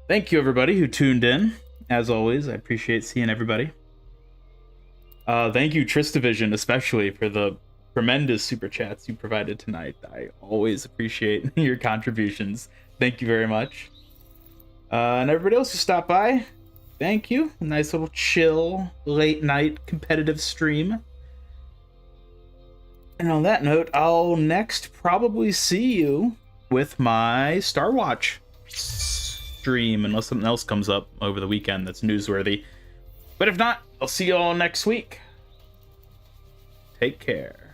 Thank you, everybody who tuned in. As always, I appreciate seeing everybody. Thank you, Tristavision, especially for the tremendous super chats you provided tonight. I always appreciate your contributions. Thank you very much. And everybody else who stopped by, thank you. A nice little chill, late night competitive stream. And on that note, I'll next probably see you with my Star Watch stream, unless something else comes up over the weekend that's newsworthy. But if not, I'll see you all next week. Take care.